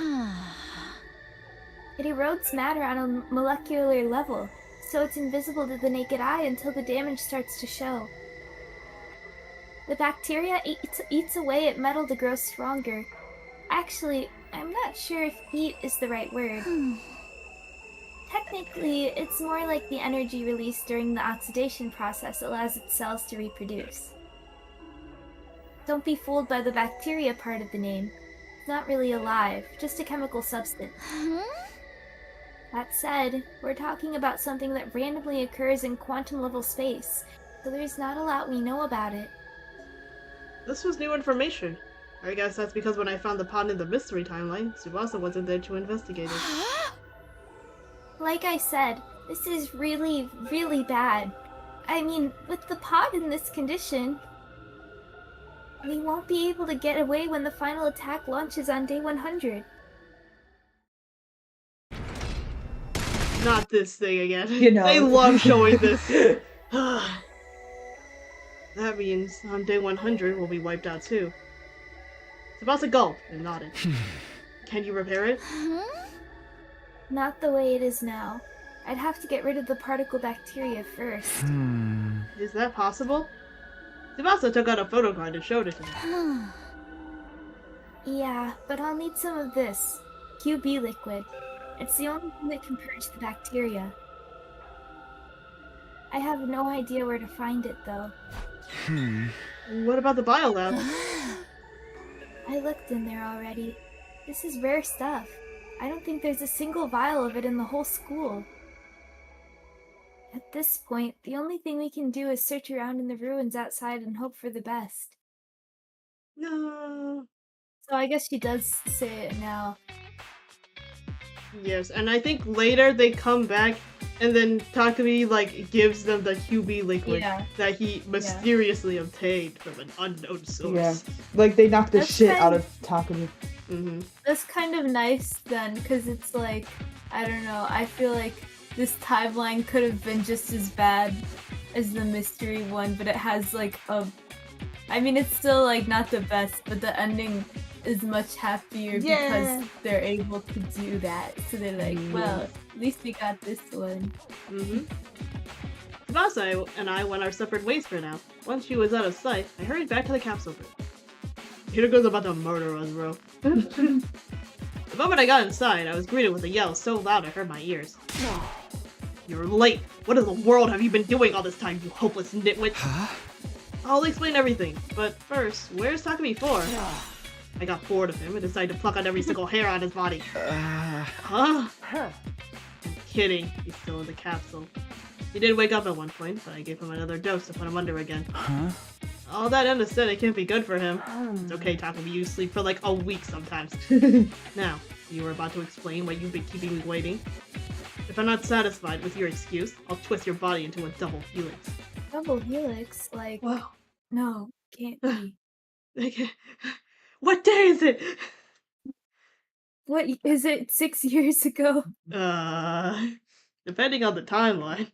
It erodes matter on a molecular level, so it's invisible to the naked eye until the damage starts to show. The bacteria eats away at metal to grow stronger. Actually, I'm not sure if eat is the right word. Technically, it's more like the energy released during the oxidation process allows its cells to reproduce. Don't be fooled by the bacteria part of the name. It's not really alive, just a chemical substance. That said, we're talking about something that randomly occurs in quantum-level space, so there's not a lot we know about it. This was new information. I guess that's because when I found the pod in the mystery timeline, Tsubasa wasn't there to investigate it. Like I said, this is really, really bad. I mean, with the pod in this condition, we won't be able to get away when the final attack launches on day 100. Not this thing again. You know. They love showing this. That means on day 100 we'll be wiped out too. Tsubasa gulped and nodded. Can you repair it? Not the way it is now. I'd have to get rid of the particle bacteria first. Is that possible? Tsubasa took out a photo card and showed it to me. Yeah, but I'll need some of this. QB liquid. It's the only thing that can purge the bacteria. I have no idea where to find it, though. What about the biolab? I looked in there already. This is rare stuff. I don't think there's a single vial of it in the whole school. At this point, the only thing we can do is search around in the ruins outside and hope for the best. No. So I guess she does say it now. Yes, and I think later they come back and then Takumi like gives them the QB liquid that he mysteriously obtained from an unknown source. Yeah, like they knocked the That's shit kind out of Takumi. That's kind of nice then, because it's like, I don't know, I feel like this timeline could have been just as bad as the mystery one, but it has like I mean, it's still like not the best, but the ending is much happier because they're able to do that. So they're like, well, at least we got this one. Tsubasa and I went our separate ways for now. Once she was out of sight, I hurried back to the capsule room. Hirago's about to murder us, bro. The moment I got inside, I was greeted with a yell so loud it hurt my ears. You're late! What in the world have you been doing all this time, you hopeless nitwit? I'll explain everything, but first, where's Takumi for? I got bored of him and decided to pluck out every single hair on his body. I'm kidding, he's still in the capsule. He did wake up at one point, but I gave him another dose to put him under again. All that anesthetic can't be good for him. It's okay, Takumi, you sleep for like a week sometimes. Now, you were about to explain why you've been keeping me waiting. If I'm not satisfied with your excuse, I'll twist your body into a double helix. Double helix? Like, wow. No, can't be. What day is it? What is it? 6 years ago? Depending on the timeline.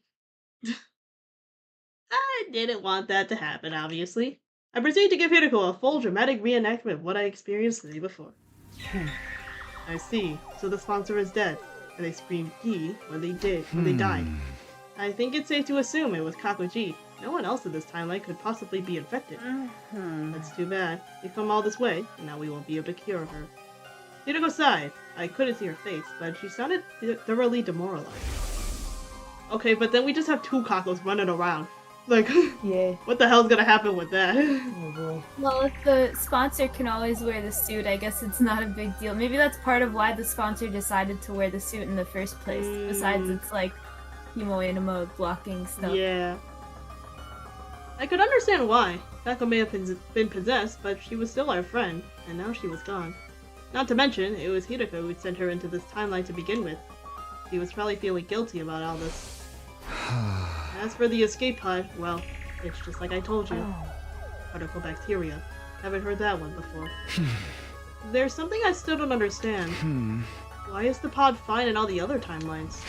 I didn't want that to happen, obviously. I proceeded to give Hideko a full dramatic reenactment of what I experienced the day before. I see. So the sponsor is dead, and they screamed "Gi" when they died. I think it's safe to assume it was Kakuji. No one else in this timeline could possibly be infected. That's too bad. We've come all this way, and now we won't be able to cure her. Hideko sighed. I couldn't see her face, but she sounded thoroughly demoralized. Okay, but then we just have two Kakos running around. Like, what the hell's gonna happen with that? Well, if the sponsor can always wear the suit, I guess it's not a big deal. Maybe that's part of why the sponsor decided to wear the suit in the first place. Besides, it's like Himo Anima blocking stuff. Yeah. I could understand why. Kako may have been possessed, but she was still our friend, and now she was gone. Not to mention, it was Hideko who sent her into this timeline to begin with. He was probably feeling guilty about all this. As for the escape pod, well, It's just like I told you. Particle bacteria. Haven't heard that one before. There's something I still don't understand. Why is the pod fine in all the other timelines?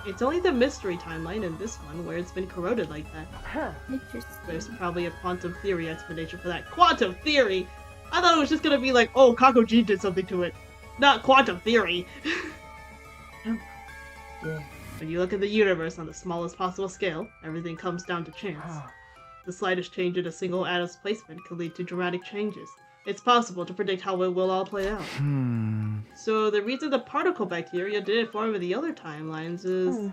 It's only the mystery timeline in this one where it's been corroded like that. Interesting. There's probably a quantum theory explanation for that. Quantum theory? I thought it was just gonna be like, oh, Kakuji did something to it. Not quantum theory. When you look at the universe on the smallest possible scale, everything comes down to chance. The slightest change in a single atom's placement can lead to dramatic changes. It's possible to predict how it will all play out. So the reason the particle bacteria didn't form in the other timelines is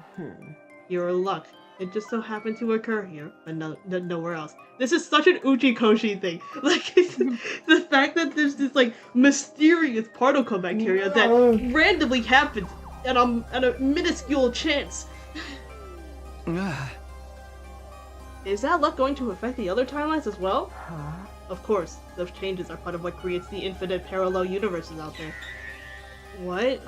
your luck. It just so happened to occur here, but nowhere else. This is such an Uchikoshi thing. Like, the fact that there's this, like, mysterious particle bacteria that randomly happens at a minuscule chance. Is that luck going to affect the other timelines as well? Of course, those changes are part of what creates the infinite parallel universes out there. What?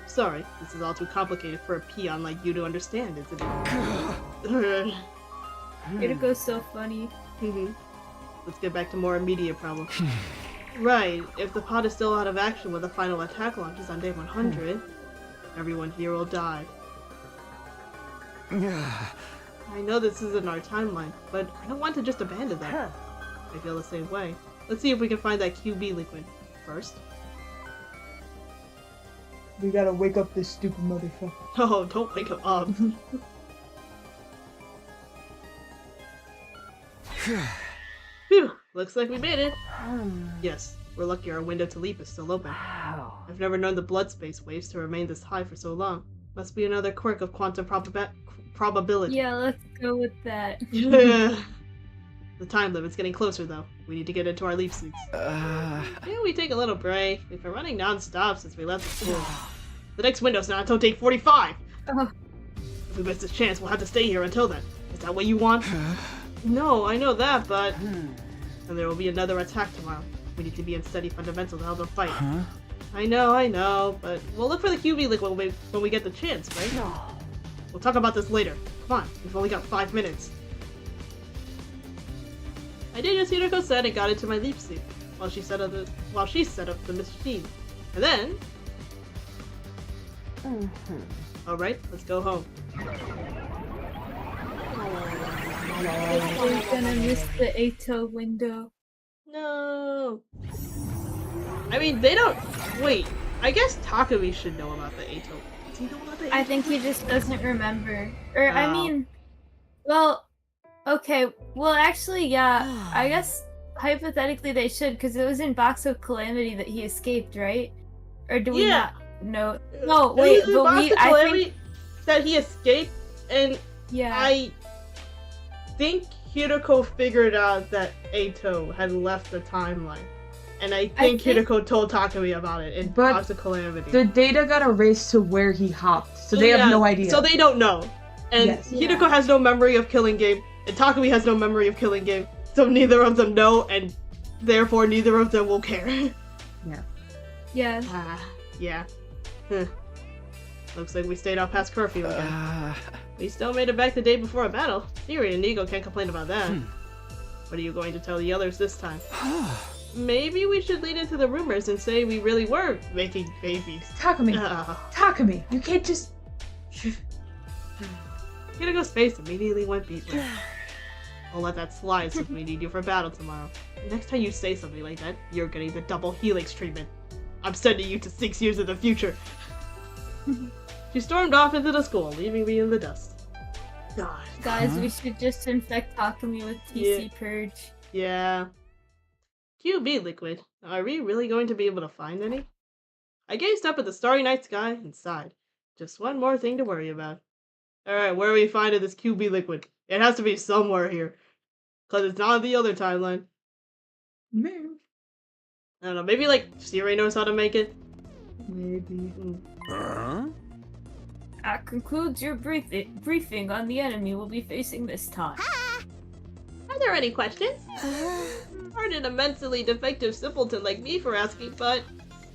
Sorry, this is all too complicated for a peon like you to understand, isn't it? Kiriko's so funny. Let's get back to more immediate problems. Right, if the pod is still out of action when the final attack launches on day 100, everyone here will die. I know this isn't our timeline, but I don't want to just abandon that. I feel the same way. Let's see if we can find that QB liquid first. We gotta wake up this stupid motherfucker. Oh, don't wake him up. Phew, looks like we made it. Yes, we're lucky our window to leap is still open. I've never known the blood space waves to remain this high for so long. Must be another quirk of quantum probability. Yeah, let's go with that. The time limit's getting closer, though. We need to get into our leaf suits. Can we take a little break? We've been running non-stop since we left the school. The next window's not until day 45! If we miss this chance, we'll have to stay here until then. Is that what you want? No, I know that, but... And there will be another attack tomorrow. We need to be in steady fundamentals to help them fight. I know, but we'll look for the QB liquid when we get the chance, right? We'll talk about this later. Come on, we've only got 5 minutes. I did as Hiroko said and got into my leaf suit while she set up the machine. And then... Alright, let's go home. We're gonna miss the Eito window. No. I mean, they don't... Wait, I guess Takumi should know about the Eito. Does he know about the Eito? I think he just doesn't remember. Or, I mean... Well... Okay, well actually, yeah, I guess hypothetically they should, because it was in Box of Calamity that he escaped, right? Or do we not know? No, wait, but I think... that he escaped, and I think Hiroko figured out that Eito had left the timeline. And I think Hiroko told Takumi about it in Box of Calamity. The data got erased to where he hopped, so they have no idea. So they don't know. And Hiroko has no memory of Killing Game, and Takumi has no memory of Killing Game, so neither of them know, and therefore neither of them will care. Yeah. Yeah. Looks like we stayed out past curfew again. We still made it back the day before a battle. Theory and Nigo can't complain about that. What are you going to tell the others this time? Maybe we should lead into the rumors and say we really were making babies. Takumi, you can't just... Hirago's face immediately went beetless. I'll let that slide since we need you for battle tomorrow. Next time you say something like that, you're getting the double helix treatment. I'm sending you to 6 years in the future. She stormed off into the school, leaving me in the dust. God. Guys, we should just infect Takumi with TC Purge. Yeah. QB liquid. Are we really going to be able to find any? I gazed up at the starry night sky and sighed. Just one more thing to worry about. Alright, where are we finding this QB liquid? It has to be somewhere here. Because it's not on the other timeline. Maybe. I don't know, maybe like Siri knows how to make it? Maybe. That concludes your briefing on the enemy we'll be facing this time. Are there any questions? Aren't an immensely defective simpleton like me for asking, but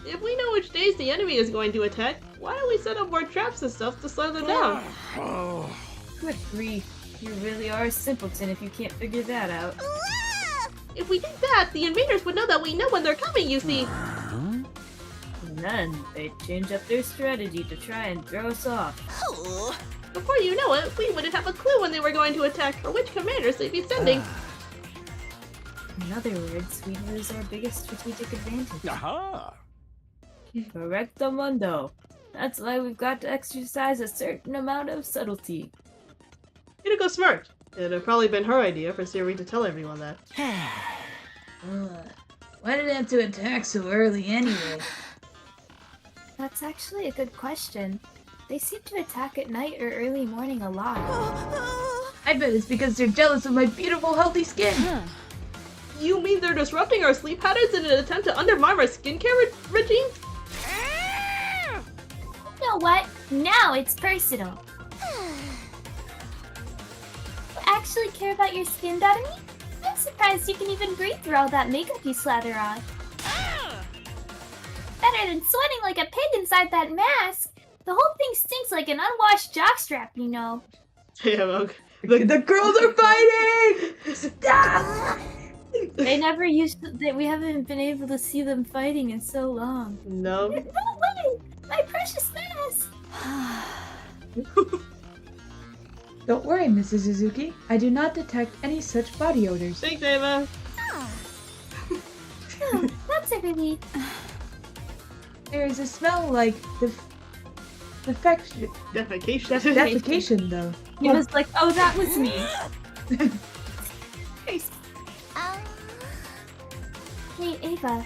if we know which days the enemy is going to attack, why don't we set up more traps and stuff to slow them down? Good grief. You really are a simpleton if you can't figure that out. If we did that, the invaders would know that we know when they're coming, you see. And then they'd change up their strategy to try and throw us off. Before you know it, we wouldn't have a clue when they were going to attack or which commanders they'd be sending. In other words, we'd lose our biggest strategic advantage. Aha! Correcto mundo. That's why we've got to exercise a certain amount of subtlety. Hideko smirked. It'd have probably been her idea for Siri to tell everyone that. Why did it have to attack so early anyway? That's actually a good question. They seem to attack at night or early morning a lot. I bet it's because they're jealous of my beautiful, healthy skin. You mean they're disrupting our sleep patterns in an attempt to undermine our skincare regime? You know what? Now it's personal. You actually care about your skin, Dadami? I'm surprised you can even breathe through all that makeup you slather on. Better than sweating like a pig inside that mask. The whole thing stinks like an unwashed jockstrap, you know. Damn, okay. The girls are fighting! Stop! They never used to, we haven't been able to see them fighting in so long. No. No way! My precious mask! Don't worry, Mrs. Suzuki. I do not detect any such body odors. Thanks, Ava. Oh, that's a relief. There is a smell like defecation. Defecation, though. He was like, oh, that was me. Hey, Ava.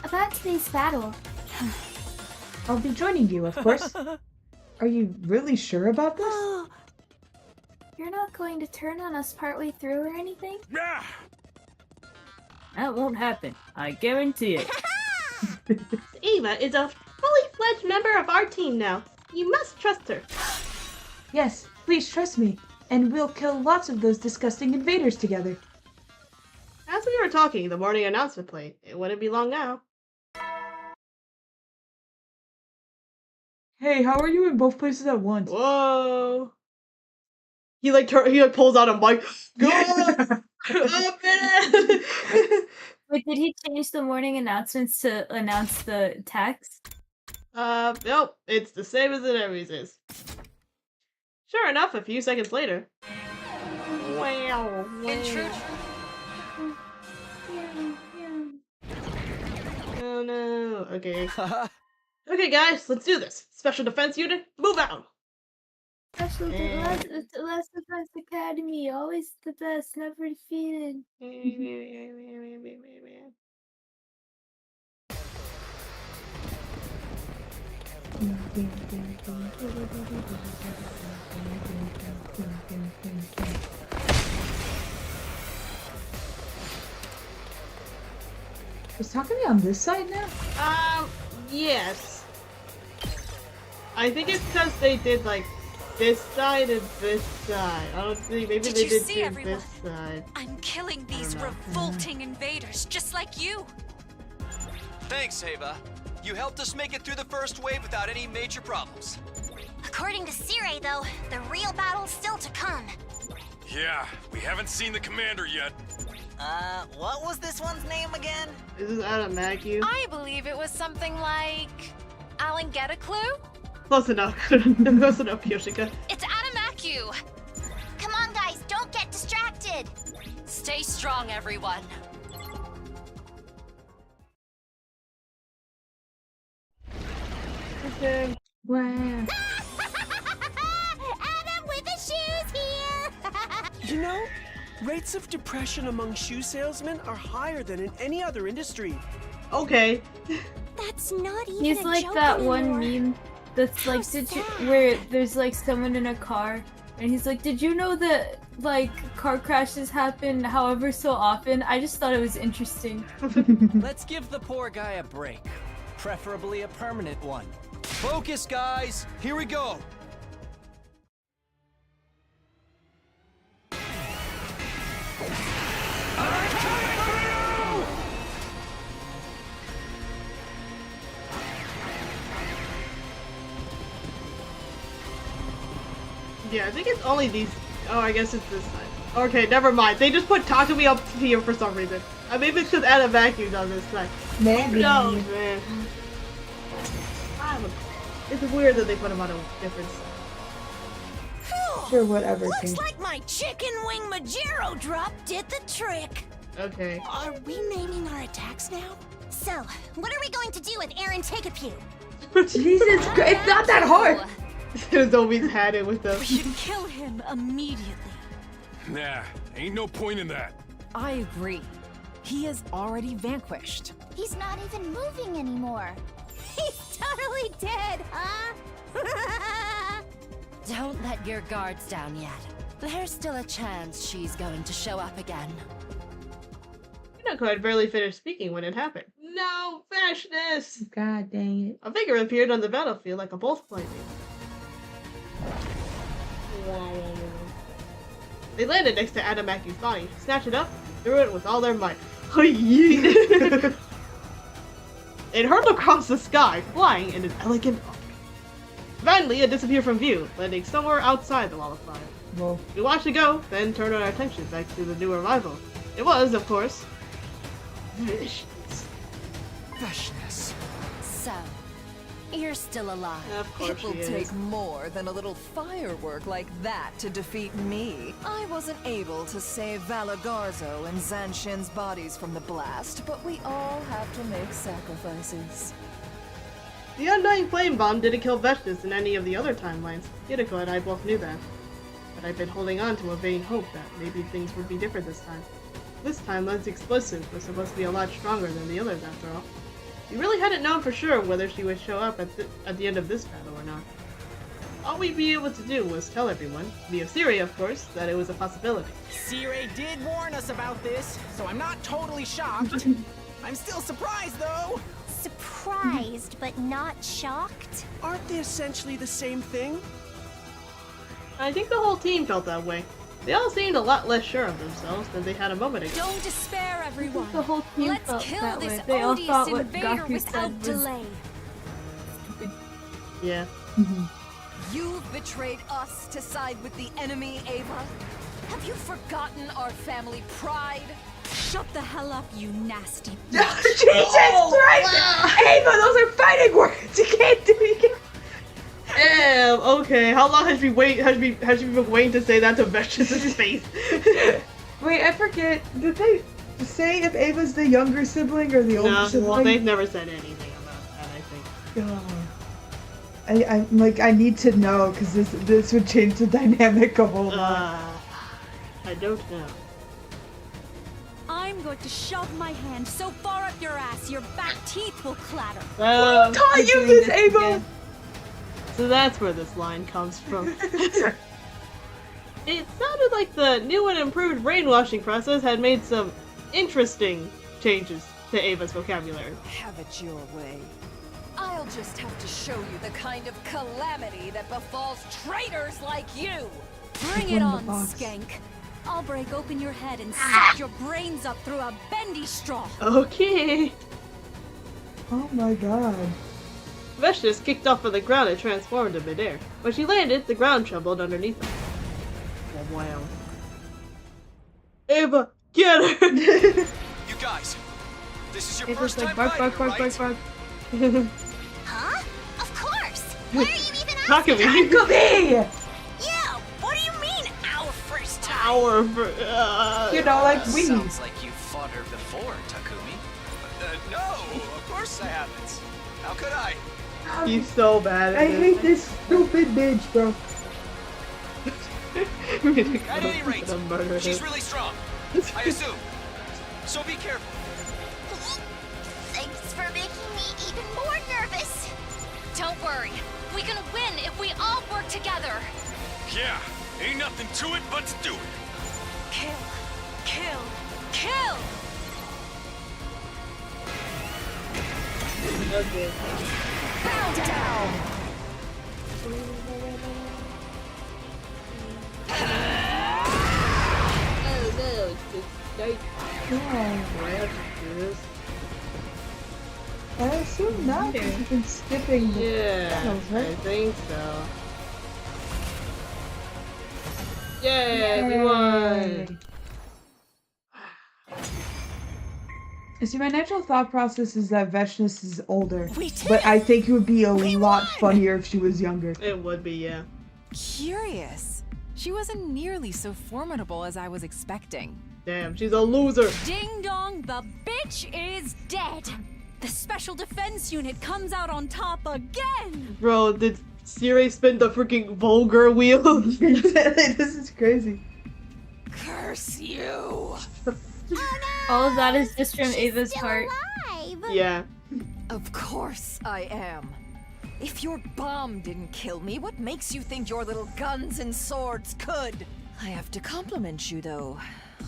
About today's battle. I'll be joining you, of course. Are you really sure about this? You're not going to turn on us partway through or anything? That won't happen. I guarantee it. Ava is a fully fledged member of our team now. You must trust her. Yes, please trust me, and we'll kill lots of those disgusting invaders together. As we were talking, the morning announcement played. It wouldn't be long now. Hey, how are you in both places at once? Whoa! He pulls out a mic. Go up! Wait, did he change the morning announcements to announce the text? Nope. It's the same as it always is. Sure enough, a few seconds later. Wow. Intruder. Oh no. Okay. Okay, guys, let's do this. Special Defense Unit, move out! Special Last Defense Academy, always the best, never defeated. Is Takumi on this side now? Yes. I think it's because they did like this side and this side. I don't think maybe they did do this side. I'm killing these revolting invaders just like you. Thanks, Ava. You helped us make it through the first wave without any major problems. According to Sirei, though, the real battle's still to come. Yeah, we haven't seen the commander yet. What was this one's name again? Is this Adamaku? I believe it was something like Alan, get a clue? Close enough. Close enough, Yoshika. It's Adamaku. Come on, guys, don't get distracted. Stay strong, everyone. Okay. Wow. Adam with the shoes here! You know, rates of depression among shoe salesmen are higher than in any other industry. Okay. That's not even He's a like joke that anymore. one meme that's like, where there's like someone in a car and he's like, did you know that like car crashes happen however so often? I just thought it was interesting. Let's give the poor guy a break. Preferably a permanent one. Focus, guys! Here we go! Yeah, I think it's only these Oh, I guess it's this time. Okay, never mind. They just put Takumi up here for some reason. Maybe it's because Anna vacuumed on this side. Maybe. No, man. It's weird that they put him on a different side. Sure, whatever. Looks Pink. like my chicken wing Majero drop did the trick. Okay. Are we naming our attacks now? So, what are we going to do with Aaron Take-A-Pew? Jesus Christ, it's not that hard! Zombie's had it with them. We should kill him immediately. Nah, ain't no point in that. I agree. He is already vanquished. He's not even moving anymore. He's totally dead, huh? Don't let your guards down yet. There's still a chance she's going to show up again. Hinako had barely finished speaking when it happened. No, Vashnis! God dang it. A figure appeared on the battlefield like a bolt lightning. They landed next to Adamaki's body, snatched it up, and threw it with all their might. It hurtled across the sky, flying in an elegant arc. Finally, it disappeared from view, landing somewhere outside the wall of fire. Whoa. We watched it go, then turned our attention back to the new arrival. It was, of course, Vashnis. Vashnis. So, you're still alive. Of course It will she is. take more than a little firework like that to defeat me. I wasn't able to save Valagarzo and Zanshin's bodies from the blast, but we all have to make sacrifices. The undying flame bomb didn't kill Vashnis in any of the other timelines. Hinako and I both knew that. But I've been holding on to a vain hope that maybe things would be different this time. This time, Len's explosive was supposed to be a lot stronger than the others after all. We really hadn't known for sure whether she would show up at the end of this battle or not. All we'd be able to do was tell everyone, via Siri of course, that it was a possibility. Siri did warn us about this, so I'm not totally shocked. I'm still surprised though. Surprised, but not shocked? Aren't they essentially the same thing? I think the whole team felt that way. They all seemed a lot less sure of themselves than they had a moment ago. Don't despair, everyone. The whole team Let's felt kill that this way. They all odious thought what invader Gaku without said was delay. Yeah. You've betrayed us to side with the enemy, Ava. Have you forgotten our family pride? Shut the hell up, you nasty Jesus Christ! Ava, those are fighting words! You can't do it! Damn, okay. How long has she been waiting to say that to Vashnis' face? Wait, I forget. Did they say if Ava's the younger sibling or the older No, sibling? well, they've never said anything about that, I think. I'm like, I need to know because this would change the dynamic a whole lot. I don't know. I'm going to shove my hand so far up your ass, your back teeth will clatter. Who taught you this, Ava? Again. So that's where this line comes from. It sounded like the new and improved brainwashing process had made some interesting changes to Ava's vocabulary. Have it your way. I'll just have to show you the kind of calamity that befalls traitors like you. Bring it on, skank. I'll break open your head and suck your brains up through a bendy straw. Okay. Oh my god. Vashnis kicked off of the ground and transformed in midair. When she landed, the ground trembled underneath her. Oh, wow. Ava, get her! You guys, this is your Ava's first like, time bark, fighting, bark, right? bark. Huh? Of course! Why are you even asking? Takumi! Yeah, what do you mean, our first time? You know, like we. Sounds like you fought her before, Takumi. No, of course I haven't. How could I? He's so bad at I hate this stupid bitch, bro. At any rate, she's really strong. I assume. So be careful. Thanks for making me even more nervous. Don't worry. We can win if we all work together. Yeah, ain't nothing to it but to do it. Kill. Kill. Kill! Okay. Bow down! Oh no, it's just like... Yeah. Do I have to do this? I assume not. You've been skipping the Yeah, battles, right? I think so. Yay, we won! See, my natural thought process is that Vechness is older, but I think it would be a lot funnier if she was younger. It would be, yeah. Curious. She wasn't nearly so formidable as I was expecting. Damn, she's a loser. Ding dong, the bitch is dead. The special defense unit comes out on top again. Bro, did Siri spin the freaking vulgar wheel? This is crazy. Curse you! All of that is just from Ava's heart. Yeah. Of course I am. If your bomb didn't kill me, what makes you think your little guns and swords could? I have to compliment you, though.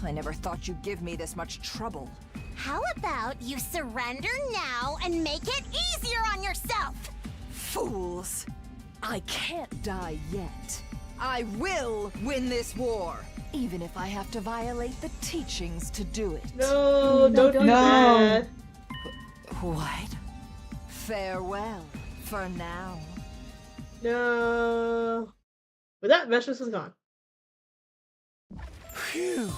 I never thought you'd give me this much trouble. How about you surrender now and make it easier on yourself? Fools! I can't die yet. I will win this war, even if I have to violate the teachings to do it. No, don't do that. What? Farewell for now. No. With that, Vechness is gone. Phew.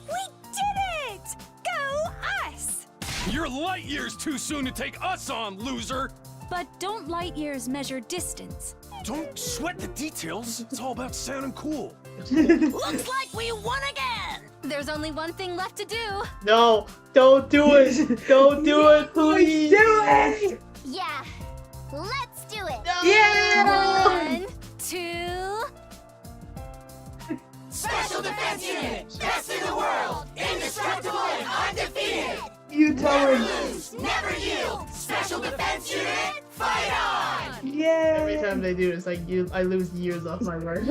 We did it! Go us! You're light years too soon to take us on, loser! But don't light years measure distance. Don't sweat the details. It's all about sounding cool. Looks like we won again! There's only one thing left to do. No, don't do it. Don't do it, please. Do it! Yeah, let's do it! Yeah! 1, 2... Special Defense Unit! Best in the world! Indestructible and undefeated! You Never told lose! Never yield! Special Defense Unit! Fight on! Yeah. Every time they do, it's like I lose years off my work.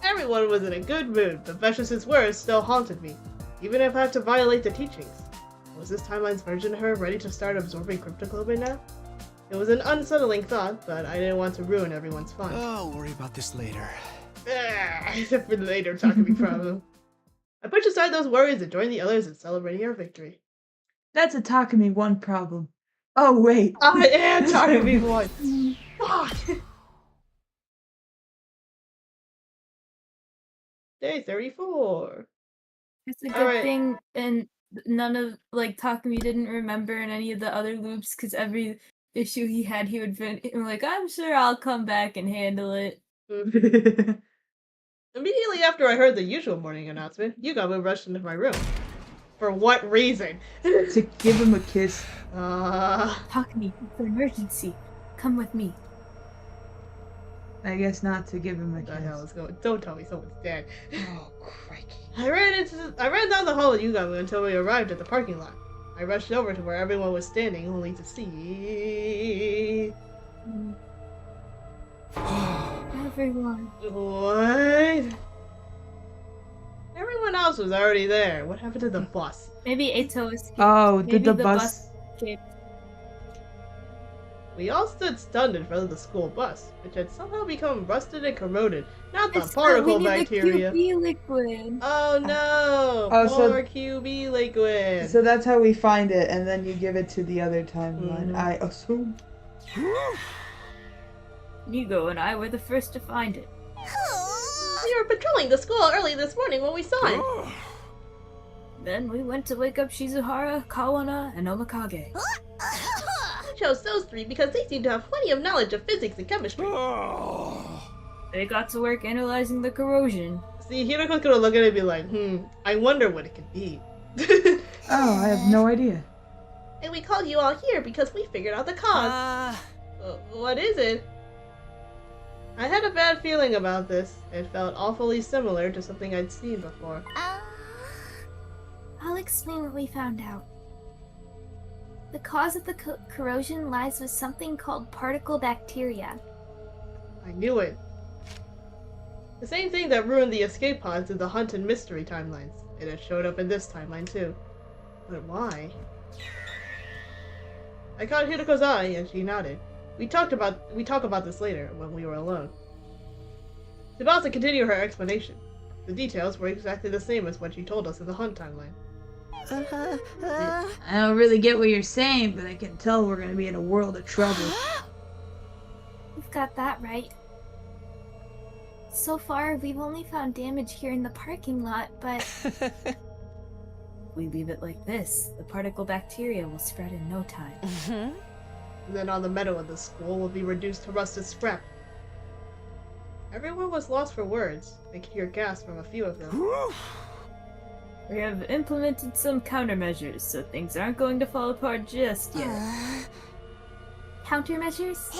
Everyone was in a good mood, but Vechness's words still haunted me, even if I have to violate the teachings. Was this timeline's version of her ready to start absorbing cryptoglobin now? It was an unsettling thought, but I didn't want to ruin everyone's fun. I'll worry about this later. Except for the later Takumi problem. I pushed aside those worries and joined the others in celebrating our victory. That's a Takumi 1 problem. Oh, wait. I am Takumi 1. Fuck. Day 34. It's a good Alright. thing, and none of Takumi didn't remember in any of the other loops, because every issue he had, he would be like, "I'm sure I'll come back and handle it." Immediately after I heard the usual morning announcement, Yugamo rushed into my room. For what reason? To give him a kiss. Takumi, it's an emergency. Come with me. I guess not to give him a What the kiss. hell is going? Don't tell me someone's dead. Oh, crikey. I ran down the hall with Yugamo until we arrived at the parking lot. I rushed over to where everyone was standing, only to see. Everyone. What? Everyone else was already there. What happened to the bus? Maybe Eito escaped. Oh, Maybe did the bus... escaped. We all stood stunned in front of the school bus, which had somehow become rusted and corroded. Not the It's particle we need bacteria. The QB liquid. Oh no! Oh, so- More QB liquid. So that's how we find it, and then you give it to the other timeline, I assume. Nigo and I were the first to find it. We were patrolling the school early this morning when we saw it. Then we went to wake up Shizuhara, Kawana, and Omikage. We chose those three because they seem to have plenty of knowledge of physics and chemistry. They got to work analyzing the corrosion. See, Hiroko's gonna look at it and be like, I wonder what it could be. Oh, I have no idea. And we called you all here because we figured out the cause. What is it? I had a bad feeling about this. It felt awfully similar to something I'd seen before. I'll explain what we found out. The cause of the corrosion lies with something called particle bacteria. I knew it. The same thing that ruined the escape pods in the Hunt and Mystery timelines. It has showed up in this timeline too. But why? I caught Hiroko's eye and she nodded. We talk about this later when we were alone. Tsubasa continued her explanation. The details were exactly the same as what she told us in the Hunt timeline. I don't really get what you're saying, but I can tell we're gonna be in a world of trouble. You've got that right. So far, we've only found damage here in the parking lot, but If we leave it like this, the particle bacteria will spread in no time. And then all the metal of the school will be reduced to rusted scrap. Everyone was lost for words. They could hear gasps from a few of them. We have implemented some countermeasures, so things aren't going to fall apart just yet. countermeasures?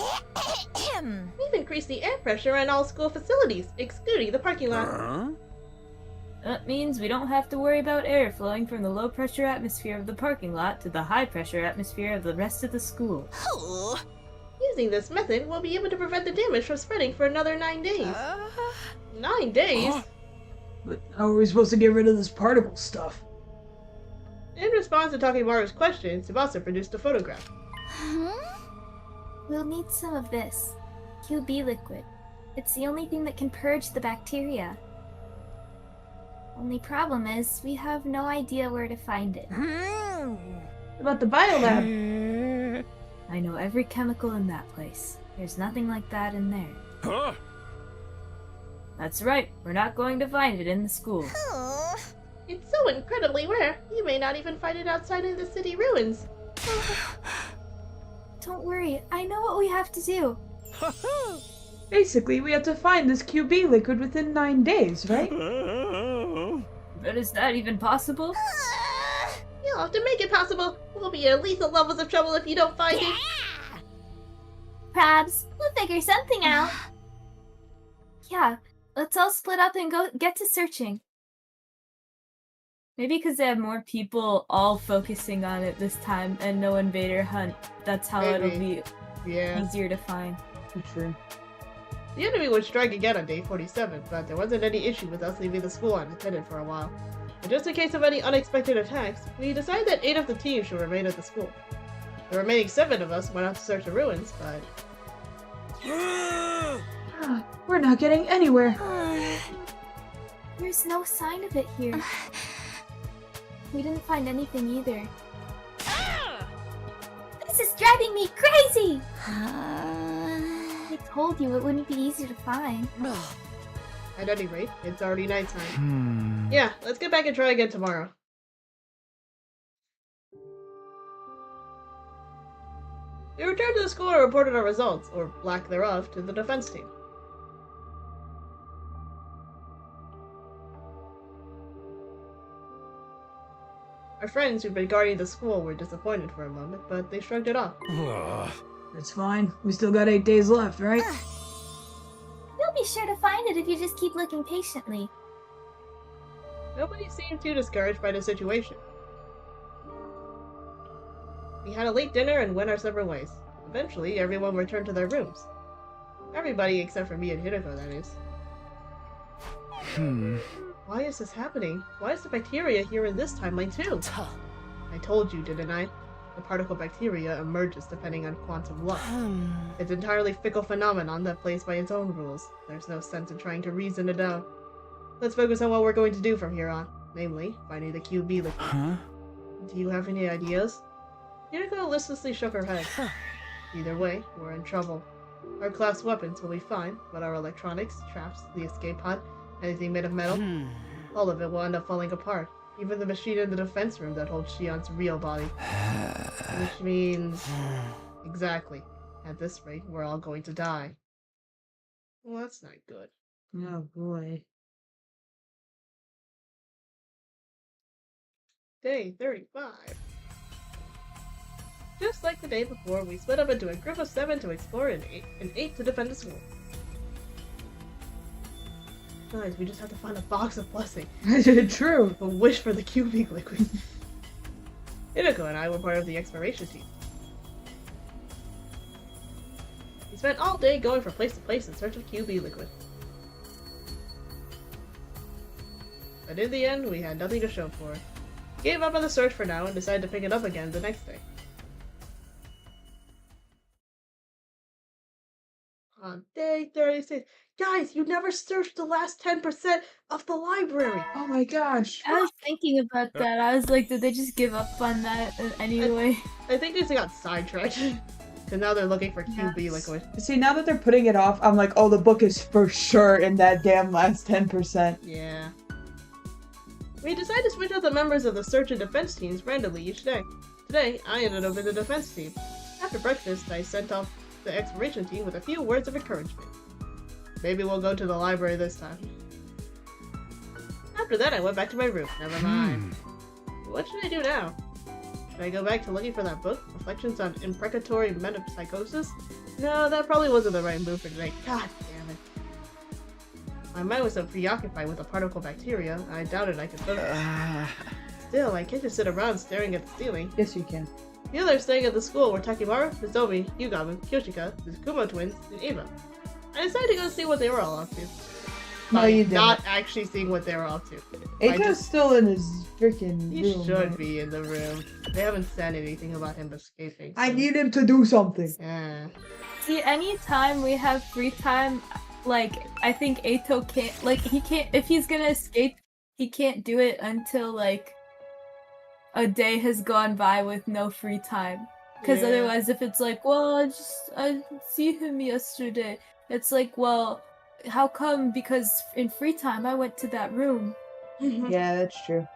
We've increased the air pressure in all school facilities, excluding the parking lot. That means we don't have to worry about air flowing from the low pressure atmosphere of the parking lot to the high pressure atmosphere of the rest of the school. Using this method, we'll be able to prevent the damage from spreading for another 9 days. 9 days? But how are we supposed to get rid of this particle stuff? In response to Takimaru's question, Tsubasa produced a photograph. We'll need some of this. QB liquid. It's the only thing that can purge the bacteria. Only problem is, we have no idea where to find it. What about the biolab? I know every chemical in that place. There's nothing like that in there. Huh? That's right, we're not going to find it in the school. It's so incredibly rare, you may not even find it outside in the city ruins. Don't worry, I know what we have to do. Basically, we have to find this QB liquid within 9 days, right? But is that even possible? You'll have to make it possible. We'll be at lethal levels of trouble if you don't find it. Probs, we'll figure something out. Yeah, let's all split up and go get to searching. Maybe because they have more people all focusing on it this time and no invader hunt. That's how it'll be easier to find. True. The enemy would strike again on day 47, but there wasn't any issue with us leaving the school unattended for a while. And just in case of any unexpected attacks, we decided that 8 of the team should remain at the school. The remaining 7 of us went out to search the ruins, but... We're not getting anywhere. There's no sign of it here. We didn't find anything either. This is driving me crazy! I told you it wouldn't be easy to find. At any rate, it's already nighttime. Yeah, let's get back and try again tomorrow. We returned to the school and reported our results, or lack thereof, to the defense team. Our friends who'd been guarding the school were disappointed for a moment, but they shrugged it off. It's fine. We still got 8 days left, right? You'll be sure to find it if you just keep looking patiently. Nobody seemed too discouraged by the situation. We had a late dinner and went our separate ways. Eventually, everyone returned to their rooms. Everybody except for me and Hideko, that is. Why is this happening? Why is the bacteria here in this timeline too? I told you, didn't I? The particle bacteria emerges depending on quantum luck. It's an entirely fickle phenomenon that plays by its own rules. There's no sense in trying to reason it out. Let's focus on what we're going to do from here on. Namely, finding the QB liquid. Do you have any ideas? Hideko listlessly shook her head. Either way, we're in trouble. Our class weapons will be fine, but our electronics, traps, the escape pod, anything made of metal, all of it will end up falling apart. Even the machine in the defense room that holds Shion's real body. Which means... Exactly. At this rate, we're all going to die. Well, that's not good. Oh boy. Day 35. Just like the day before, we split up into a group of 7 to explore and 8 to defend the school. Guys, we just have to find a box of blessing. True. A wish for the QB liquid. Hideko and I were part of the exploration team. We spent all day going from place to place in search of QB liquid. But in the end, we had nothing to show for it. Gave up on the search for now and decided to pick it up again the next day. On day 36. Guys, you never searched the last 10% of the library! Oh my gosh. I was thinking about that. I was like, did they just give up on that anyway? I think they got sidetracked. Because now they're looking for QB liquid. See, now that they're putting it off, I'm like, oh, the book is for sure in that damn last 10%. Yeah. We decided to switch out the members of the search and defense teams randomly each day. Today, I ended up in the defense team. After breakfast, I sent off the exploration team with a few words of encouragement. Maybe we'll go to the library this time. After that, I went back to my room. Never mind. What should I do now? Should I go back to looking for that book? Reflections on Imprecatory Metapsychosis? No, that probably wasn't the right move for today. God damn it. My mind was so preoccupied with the particle bacteria, I doubted I could focus. Still, I can't just sit around staring at the ceiling. Yes, you can. The others staying at the school were Takimaru, Nozomi, Yugami, Kyoshika, the Kuma twins, and Eva. I decided to go see what they were all up to. No, you didn't. Not actually seeing what they were up to. Eito's still in his freaking room. He should right? be in the room. They haven't said anything about him escaping. So. I need him to do something. Yeah. See, anytime we have free time, like, I think Eito can't, like, he can't, if he's gonna escape, he can't do it until, like, a day has gone by with no free time. Because otherwise, if it's like, well, I see him yesterday, it's like, well, how come? Because in free time, I went to that room. Yeah, that's true.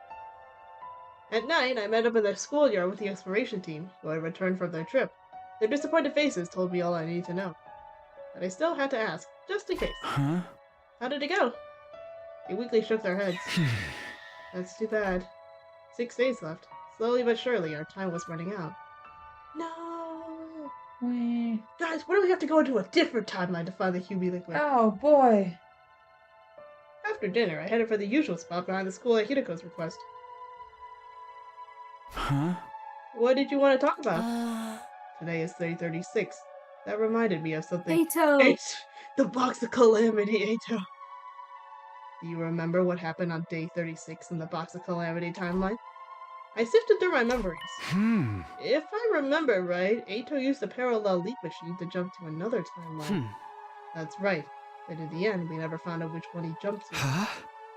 At night, I met up in the schoolyard with the exploration team, who had returned from their trip. Their disappointed faces told me all I needed to know. But I still had to ask, just in case. Huh? How did it go? They weakly shook their heads. That's too bad. 6 days left. Slowly but surely, our time was running out. No! Guys, what do we have to go into a different timeline to find the QB liquid? Oh, boy. After dinner, I headed for the usual spot behind the school at Hideko's request. Huh? What did you want to talk about? Today is day 36. That reminded me of something. Eito! The box of calamity, Eito! Do you remember what happened on day 36 in the box of calamity timeline? I sifted through my memories. If I remember right, Eito used a parallel leap machine to jump to another timeline. That's right, but in the end, we never found out which one he jumped to.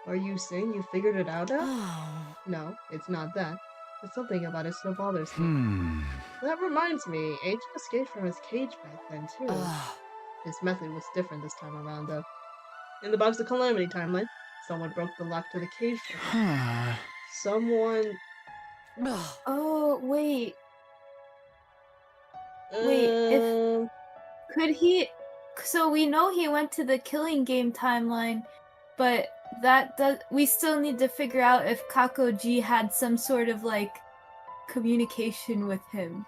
Are you saying you figured it out now? No, it's not that. It's something about it still bothers me. That reminds me, Eito escaped from his cage back then, too. His method was different this time around, though. In the box of calamity timeline, someone broke the lock to the cage door. Someone... Oh, wait. Wait, could he... So we know he went to the Killing Game timeline, but that does... We still need to figure out if Kakoji had some sort of, like, communication with him.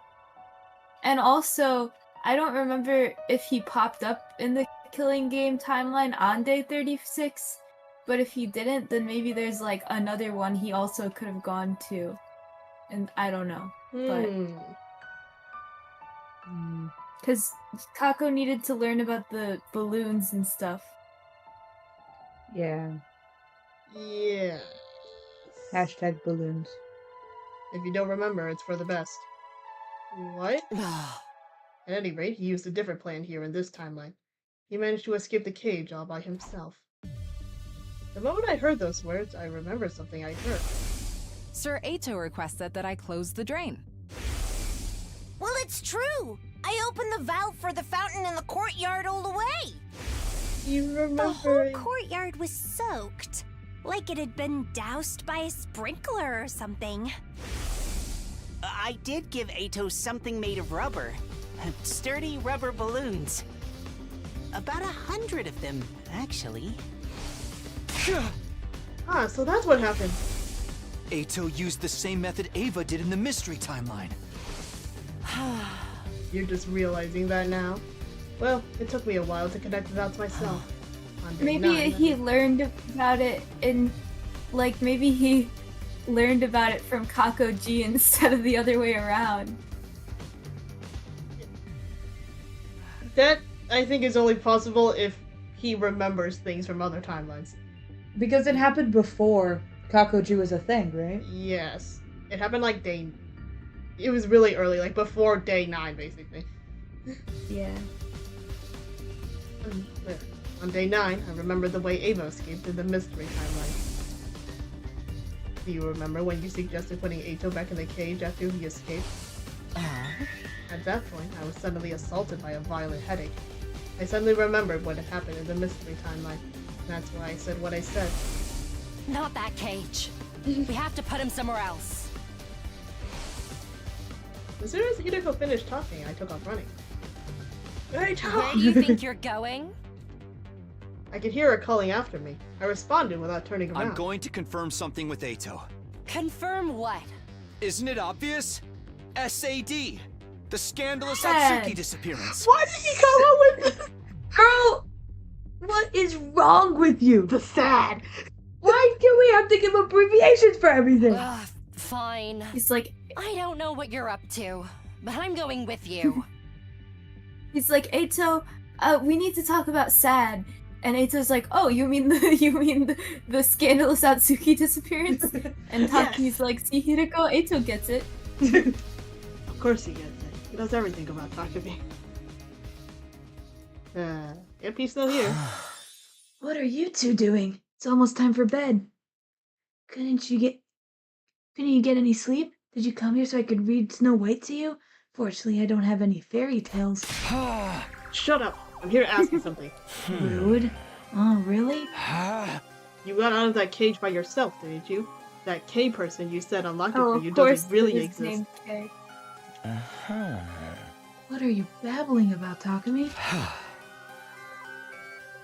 And also, I don't remember if he popped up in the Killing Game timeline on day 36, but if he didn't, then maybe there's, like, another one he also could have gone to. And I don't know, but because Kako needed to learn about the balloons and stuff. Yeah. Yeah. Hashtag balloons. If you don't remember, it's for the best. What? At any rate, he used a different plan here in this timeline. He managed to escape the cage all by himself. The moment I heard those words, I remembered something I heard. Sir Eito requested that I close the drain. Well, it's true! I opened the valve for the fountain in the courtyard all the way! You remember... The whole courtyard was soaked. Like it had been doused by a sprinkler or something. I did give Eito something made of rubber. Sturdy rubber balloons. About 100 of them, actually. Ah, so that's what happened. Eito used the same method Eva did in the mystery timeline. You're just realizing that now? Well, it took me a while to connect the dots myself. On day Maybe 9, he learned about it in, like, maybe he learned about it from Kakoji instead of the other way around. That, I think, is only possible if he remembers things from other timelines. Because it happened before Kakoji was a thing, right? Yes. It happened like day... It was really early, like before day 9, basically. Yeah. On day 9, I remembered the way Ava escaped in the mystery timeline. Do you remember when you suggested putting Eito back in the cage after he escaped? At that point, I was suddenly assaulted by a violent headache. I suddenly remembered what had happened in the mystery timeline. That's why I said what I said. Not that cage. We have to put him somewhere else. As soon as Hideko finished talking, I took off running. Where do you think you're going? I could hear her calling after me. I responded without turning around. I'm going to confirm something with Eito. Confirm what? Isn't it obvious? SAD! The scandalous Sad. Atsuki disappearance. Why did he come up with this? Girl, what is wrong with you? The sad. Why do we have to give abbreviations for everything? Fine. He's like, I don't know what you're up to, but I'm going with you. he's like, Eito, we need to talk about sad. And Eito's like, oh, you mean the scandalous Atsuki disappearance? And Taki's like, see Hideko, Eito gets it. Of course he gets it. He knows everything about Takumi. Yep, he's still here. What are you two doing? It's almost time for bed. Couldn't you get any sleep? Did you come here so I could read Snow White to you? Fortunately, I don't have any fairy tales. Shut up. I'm here to ask you something. Rude. Oh, really? You got out of that cage by yourself, didn't you? That K person you said unlocked it Oh, for you of course, doesn't really his exist. name's Kay. What are you babbling about, Takumi?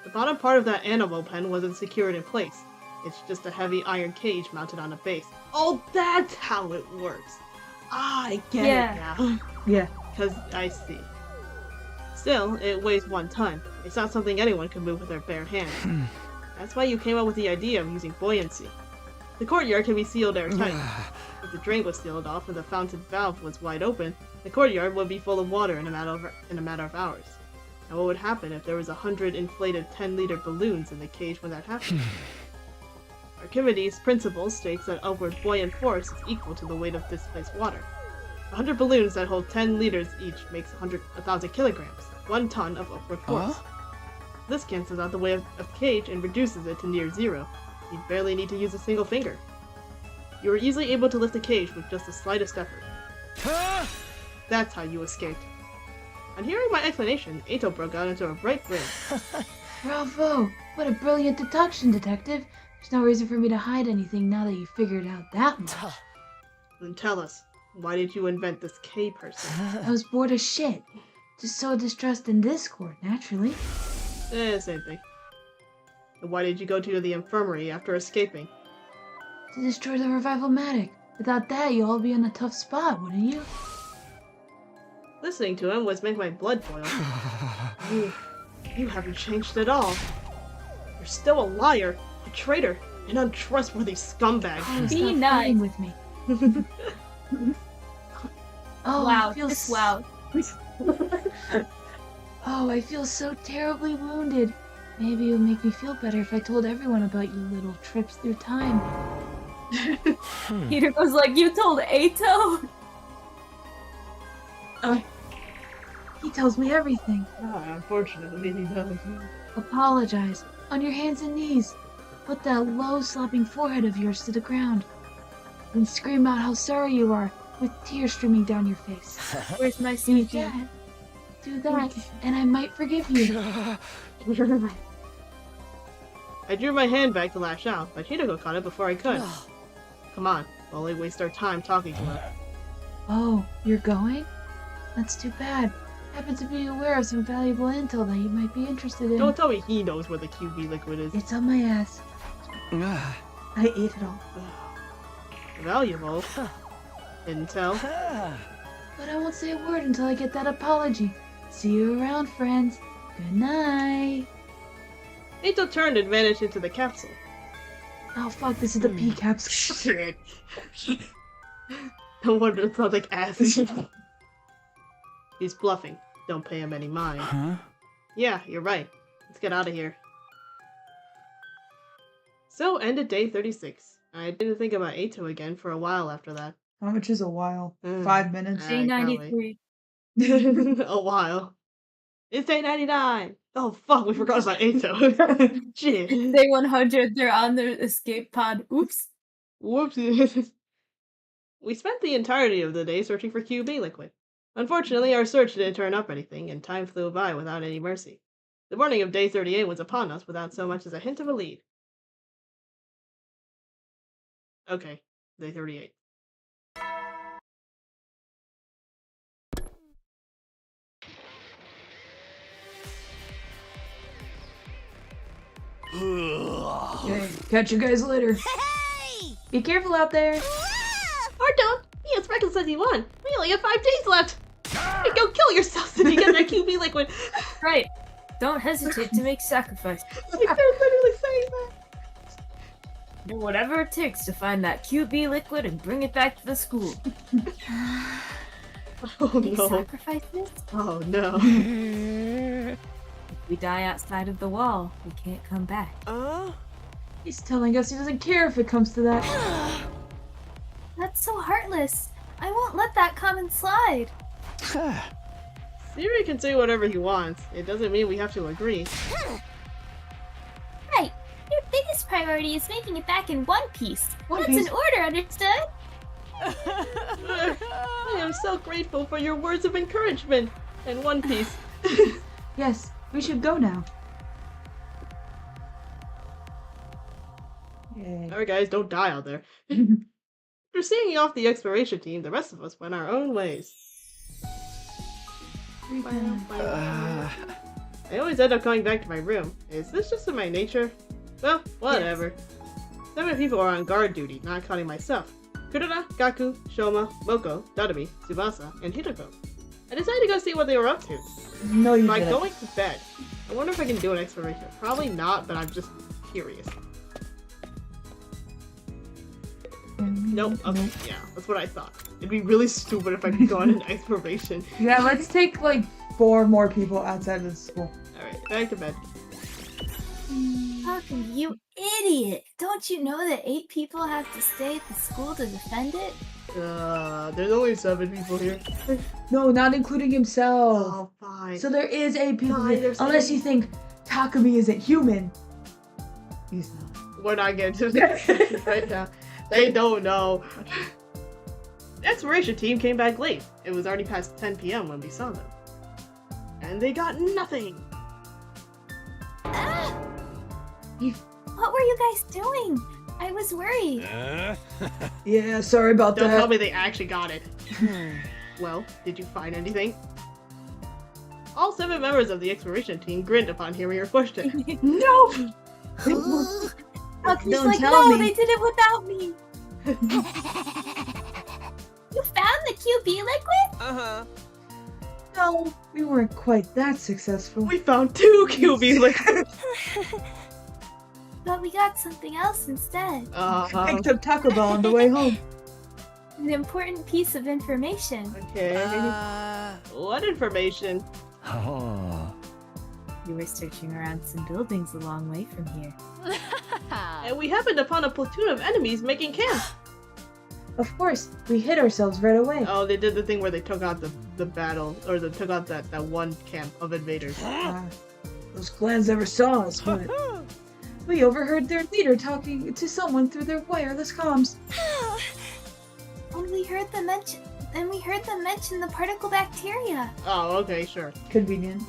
The bottom part of that animal pen wasn't secured in place. It's just a heavy iron cage mounted on a base. Oh, that's how it works. I get it now. Yeah. Because I see. Still, it weighs 1 ton. It's not something anyone can move with their bare hands. That's why you came up with the idea of using buoyancy. The courtyard can be sealed airtight. If the drain was sealed off and the fountain valve was wide open, the courtyard would be full of water in a matter of hours. Now what would happen if there was 100 inflated 10-liter balloons in the cage when that happened? Archimedes' principle states that upward buoyant force is equal to the weight of displaced water. 100 balloons that hold 10 liters each makes 1,000 kilograms, 1 ton of upward force. This cancels out the weight of the cage and reduces it to near zero. You barely need to use a single finger. You were easily able to lift the cage with just the slightest effort. That's how you escaped. On hearing my explanation, Eito broke out into a bright grin. Bravo! What a brilliant deduction, detective. There's no reason for me to hide anything now that you figured out that much. Then tell us, why did you invent this K person? I was bored as shit. Just so distressed in Discord, naturally. Same thing. And why did you go to the infirmary after escaping? To destroy the Revival-matic. Without that, you'll all be in a tough spot, wouldn't you? Listening to him was making my blood boil. You haven't changed at all. You're still a liar, a traitor, an untrustworthy scumbag. Oh, Be stop nice. fighting with me. Oh, Wow, I feel just wow. Oh, I feel so terribly wounded. Maybe it would make me feel better if I told everyone about your little trips through time. Peter was like, you told Eito? He tells me everything. Unfortunately, he does. Apologize. On your hands and knees. Put that low, slopping forehead of yours to the ground. And scream out how sorry you are, with tears streaming down your face. Where's my Do sneaky? that. Do that, and I might forgive you. I drew my hand back to lash out, but Hideko caught it before I could. Come on, we'll only waste our time talking to her. Oh, you're going? That's too bad. Happen to be aware of some valuable intel that you might be interested in. Don't tell me he knows where the QB liquid is. It's on my ass. I ate it all. Valuable? Intel? But I won't say a word until I get that apology. See you around, friends. Good night. Eito turned and vanished into the capsule. Oh fuck, this is the P capsule. Shit. No wonder it sounds like acid. He's bluffing. Don't pay him any mind. Yeah, you're right. Let's get out of here. So ended day 36. I didn't think about Eito again for a while after that. How much is a while? 5 minutes? Day 93. A while. It's day 99! Oh fuck, we forgot about Eito. Shit. Day 100, they're on their escape pod. Oops. Whoopsie. We spent the entirety of the day searching for QB liquid. Unfortunately, our search didn't turn up anything, and time flew by without any mercy. The morning of day 38 was upon us without so much as a hint of a lead. Okay, day 38. Okay, catch you guys later. Be careful out there. Or don't! Me and Freckles says you won! We only have 5 days left! Hey, go kill yourselves if you get that QB liquid! Right. Don't hesitate to make sacrifices. Like, they're literally saying that! Do whatever it takes to find that QB liquid and bring it back to the school. Oh Make no. sacrifices? Oh no. If we die outside of the wall, we can't come back. He's telling us he doesn't care if it comes to that. That's so heartless. I won't let that comment slide. Siri can say whatever he wants. It doesn't mean we have to agree. Right. Your biggest priority is making it back in one piece. One That's Piece? an order, understood? I am so grateful for your words of encouragement. And One Piece. Yes, we should go now. Yay. Alright guys, don't die out there. After seeing off the exploration team, the rest of us went our own ways. I always end up coming back to my room. Is this just in my nature? Well, whatever. 7 people are on guard duty, not counting myself. Kurura, Gaku, Shoma, Moko, Dadami, Tsubasa, and Hiroko. I decided to go see what they were up to. No, you By didn't. going to bed. I wonder if I can do an exploration. Probably not, but I'm just curious. Nope. Okay, yeah, that's what I thought. It'd be really stupid if I could go on an exploration. Yeah, let's take like 4 more people outside of the school. Alright, back to bed. Haku, you idiot! Don't you know that 8 people have to stay at the school to defend it? There's only 7 people here. No, not including himself. Oh, fine. So there is 8 people Fine, here. there's Unless 8. you think Takumi isn't human. He's not. We're not getting to that right now. They don't know. The exploration team came back late. It was already past 10 p.m. when we saw them. And they got nothing. What were you guys doing? I was worried. Yeah, sorry about Don't that. tell me they actually got it. Well, did you find anything? All 7 members of the exploration team grinned upon hearing your question. No! Haku's Don't like, tell no, me. they did it without me. You found the QB liquid? No, we weren't quite that successful. We found 2 QB liquids. But we got something else instead. Picked up Taco Bell on the way home. An important piece of information. Okay. What information? Oh. We were searching around some buildings a long way from here. And we happened upon a platoon of enemies making camp. Of course, we hid ourselves right away. Oh, they did the thing where they took out the battle, or they took out that one camp of invaders. Those clans never saw us, but we overheard their leader talking to someone through their wireless comms. And we heard them mention the particle bacteria. Oh, okay, sure. Convenient.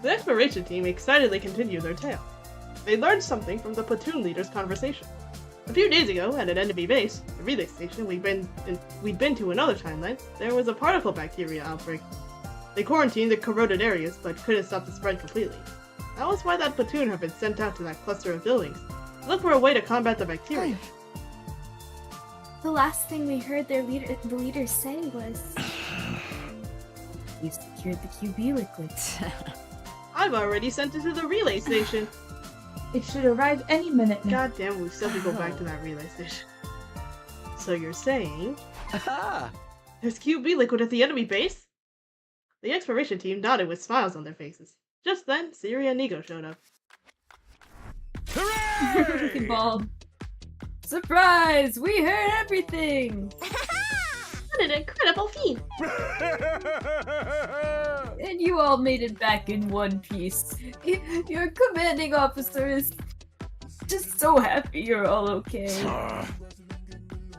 The exploration team excitedly continued their tale. They learned something from the platoon leader's conversation. A few days ago, at an enemy base, the relay station we'd been to in other timelines, there was a particle bacteria outbreak. They quarantined the corroded areas, but couldn't stop the spread completely. That was why that platoon had been sent out to that cluster of buildings, to look for a way to combat the bacteria. The last thing we heard the leader say was, You secured the QB liquid. I've already sent it to the relay station. It should arrive any minute now. God damn, we still have to go back to that relay station. So you're saying there's QB liquid at the enemy base? The exploration team nodded with smiles on their faces. Just then, Siri and Nico showed up. Bald. Surprise! We heard everything! What an incredible feat! And you all made it back in one piece. Your commanding officer is just so happy you're all okay.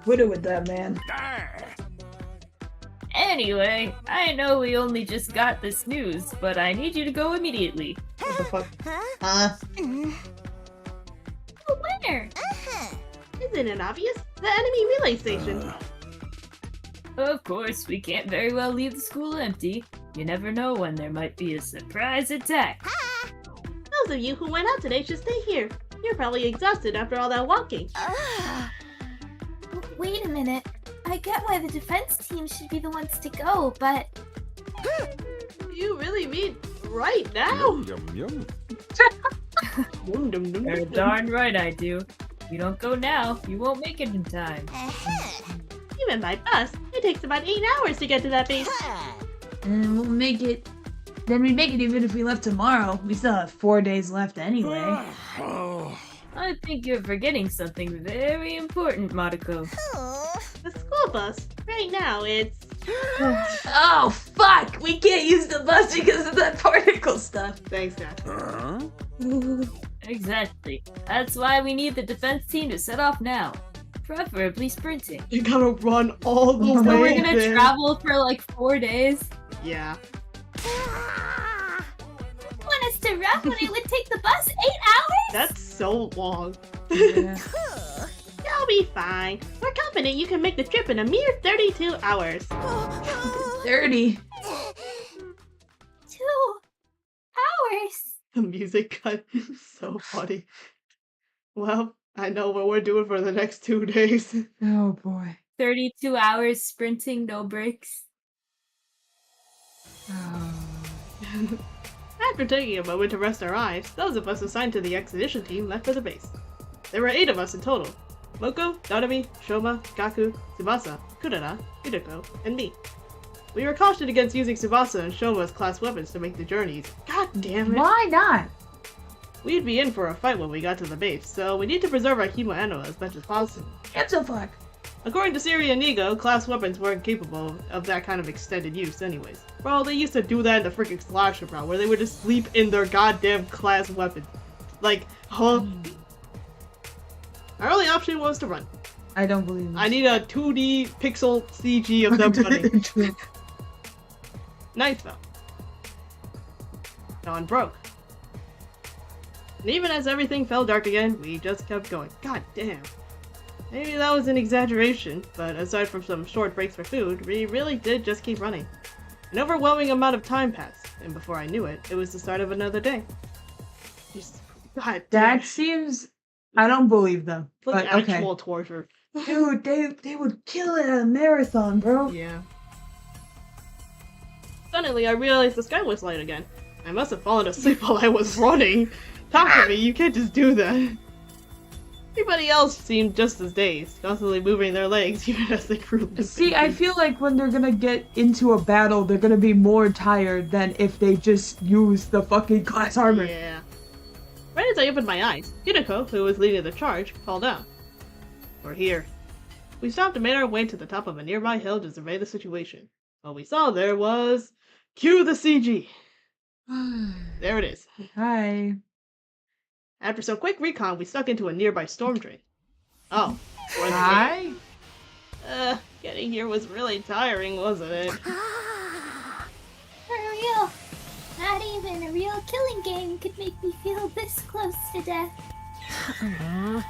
Widow with that man. Anyway, I know we only just got this news, but I need you to go immediately. What the fuck? Where? Isn't it obvious? The enemy relay station. Of course, we can't very well leave the school empty. You never know when there might be a surprise attack. Those of you who went out today should stay here. You're probably exhausted after all that walking. Wait a minute. I get why the defense team should be the ones to go, but... You really mean right now? Yum. You're darn right I do. If you don't go now, you won't make it in time. Even by bus, it takes about 8 hours to get to that base. And we'll make it. Then we make it even if we left tomorrow. We still have 4 days left anyway. I think you're forgetting something very important, Mariko. The school bus. Right now, it's... Oh, fuck! We can't use the bus because of that particle stuff. Thanks, Dad. Exactly. That's why we need the defense team to set off now. Preferably sprinting. You gotta run all the way So we're gonna there. travel for like 4 days? Yeah. Want us to run when it would take the bus 8 hours? That's so long. Yeah. You'll be fine. We're confident you can make the trip in a mere 32 hours. 30. 2 hours. The music cut. So funny. Well, I know what we're doing for the next 2 days. Oh boy. 32 hours sprinting, no breaks. Oh. After taking a moment to rest our eyes, those of us assigned to the expedition team left for the base. There were 8 of us in total. Moko, Nanami, Shoma, Gaku, Tsubasa, Kurara, Hideko, and me. We were cautioned against using Tsubasa and Shoma's class weapons to make the journeys. God damn it! Why not? We'd be in for a fight when we got to the base, so we need to preserve our Himo as much as possible. What the fuck? According to Siri and Nigo, class weapons weren't capable of that kind of extended use anyways. Bro, they used to do that in the freaking slasher, bro, where they would just sleep in their goddamn class weapon. Like, huh? Our only option was to run. I don't believe this. I need a 2D pixel CG of them running. Night fell. Dawn broke. And even as everything fell dark again, we just kept going. God damn. Maybe that was an exaggeration, but aside from some short breaks for food, we really did just keep running. An overwhelming amount of time passed, and before I knew it, it was the start of another day. Just, God damn. That seems... I don't believe them. It's like But okay. actual torture. Dude, they would kill it at a marathon, bro. Yeah. Suddenly, I realized the sky was light again. I must have fallen asleep while I was running. Talk to me, you can't just do that. Everybody else seemed just as dazed, constantly moving their legs even as they grew. See, I feel like when they're gonna get into a battle, they're gonna be more tired than if they just use the fucking class armor. Yeah. Right as I opened my eyes, Hideko, who was leading the charge, called out. We're here. We stopped and made our way to the top of a nearby hill to survey the situation. What we saw there was... Cue the CG! There it is. Hi. After some quick recon, we stuck into a nearby storm drain. Oh. Hi? Getting here was really tiring, wasn't it? For real. Not even a real killing game could make me feel this close to death.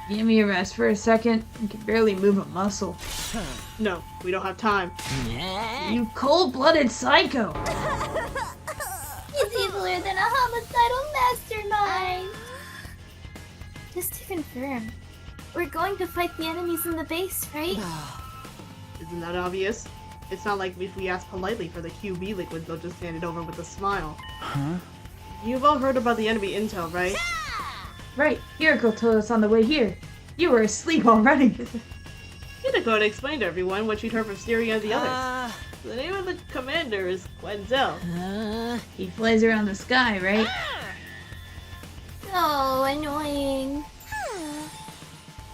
Give me a rest for a second. I can barely move a muscle. No, we don't have time. You cold-blooded psycho! He's eviler than a homicidal mastermind! Just to confirm, we're going to fight the enemies in the base, right? Isn't that obvious? It's not like if we ask politely for the QB liquid, they'll just hand it over with a smile. Huh? You've all heard about the enemy intel, right? Right, Hideko told us on the way here. You were asleep already. Hideko had explained to everyone what she'd heard from Siri and the others. The name of the commander is Quenzel. He flies around the sky, right? So annoying.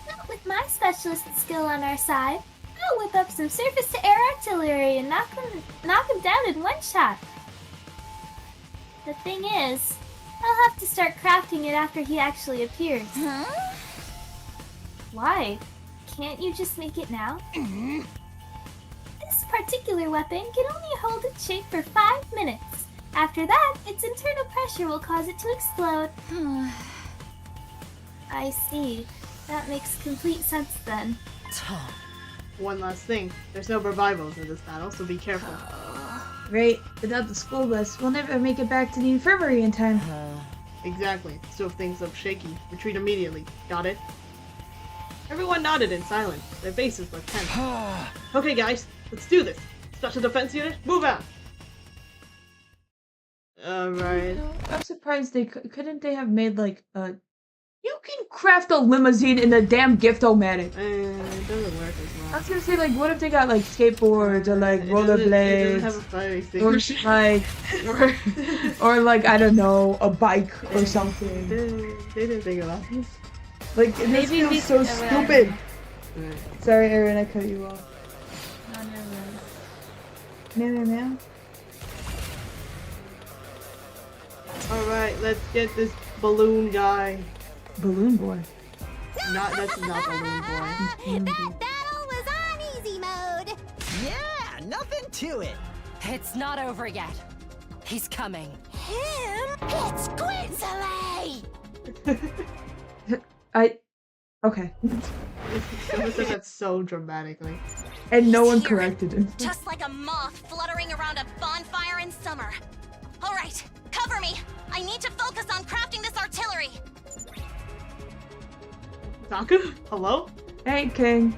Not with my specialist skill on our side. I'll whip up some surface-to-air artillery and knock him down in one shot. The thing is, I'll have to start crafting it after he actually appears. Why? Can't you just make it now? This particular weapon can only hold its shape for 5 minutes. After that, its internal pressure will cause it to explode. I see. That makes complete sense then. One last thing. There's no revivals in this battle, so be careful. Right, without the school bus, we'll never make it back to the infirmary in time. Exactly. So if things look shaky, retreat immediately. Got it? Everyone nodded in silence. Their faces looked tense. Okay, guys, let's do this. Special defense unit, move out. Alright. I'm surprised they couldn't they have made like a. You can craft a limousine in a damn Gift-O-Matic. It doesn't work as well. I was gonna say, like, what if they got like skateboards or like It doesn't have a rollerblades, fire or extinguisher. or like I don't know, a bike or something. They didn't think about this. Like this Maybe feels we- so stupid. Right. Sorry, Aaron, I cut you off. No. Alright, let's get this balloon guy. Balloon boy. That's not balloon boy. That battle was on easy mode. Yeah, nothing to it. It's not over yet. He's coming. Him? It's Quinzale! Okay. Someone said that so dramatically. And no one Here. corrected him. Just like a moth fluttering around a bonfire in summer. All right, cover me. I need to focus on crafting this artillery. Taku? Hello? Hey, King.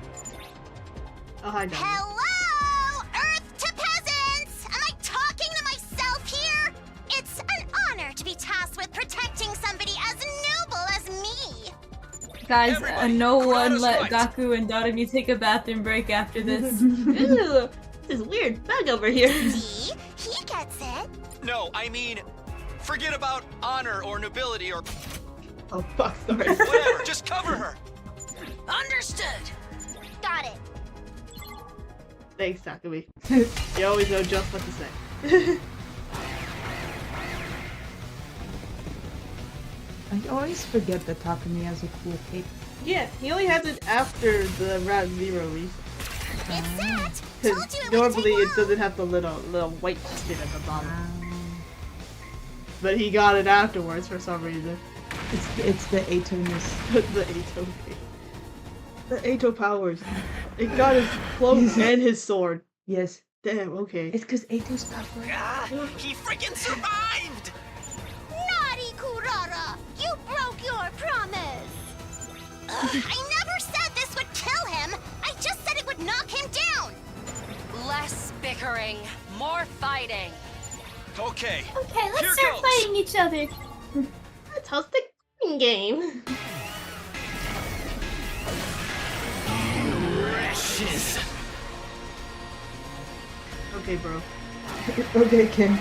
Oh, hi, Dad. Hello, Earth to peasants! Am I talking to myself here? It's an honor to be tasked with protecting somebody as noble as me. Guys, Everybody, no crowd one is let right. Gaku and Doremi take a bathroom break after this. Ew, this is weird. Back over here. See? He gets it. No, I mean, forget about honor or nobility or Oh, fuck, sorry. whatever. Just cover her. Understood. Got it. Thanks, Takumi. You always know just what to say. I always forget that Takumi has a cool cape. Yeah, he only has it after the Route Zero reset. It's set. Because normally it doesn't have the little white shit at the bottom. But he got it afterwards for some reason. It's the Atoness. The Ato. The Ato powers. It got his cloak and his sword. Yes. Damn, okay. It's because Ato's power. He freaking survived! Naughty Kurara! You broke your promise! Ugh, I never said this would kill him! I just said it would knock him down! Less bickering, more fighting. Okay. Okay, let's Here start goes. fighting each other. Let's host a game. Precious. Okay, bro. Okay, King.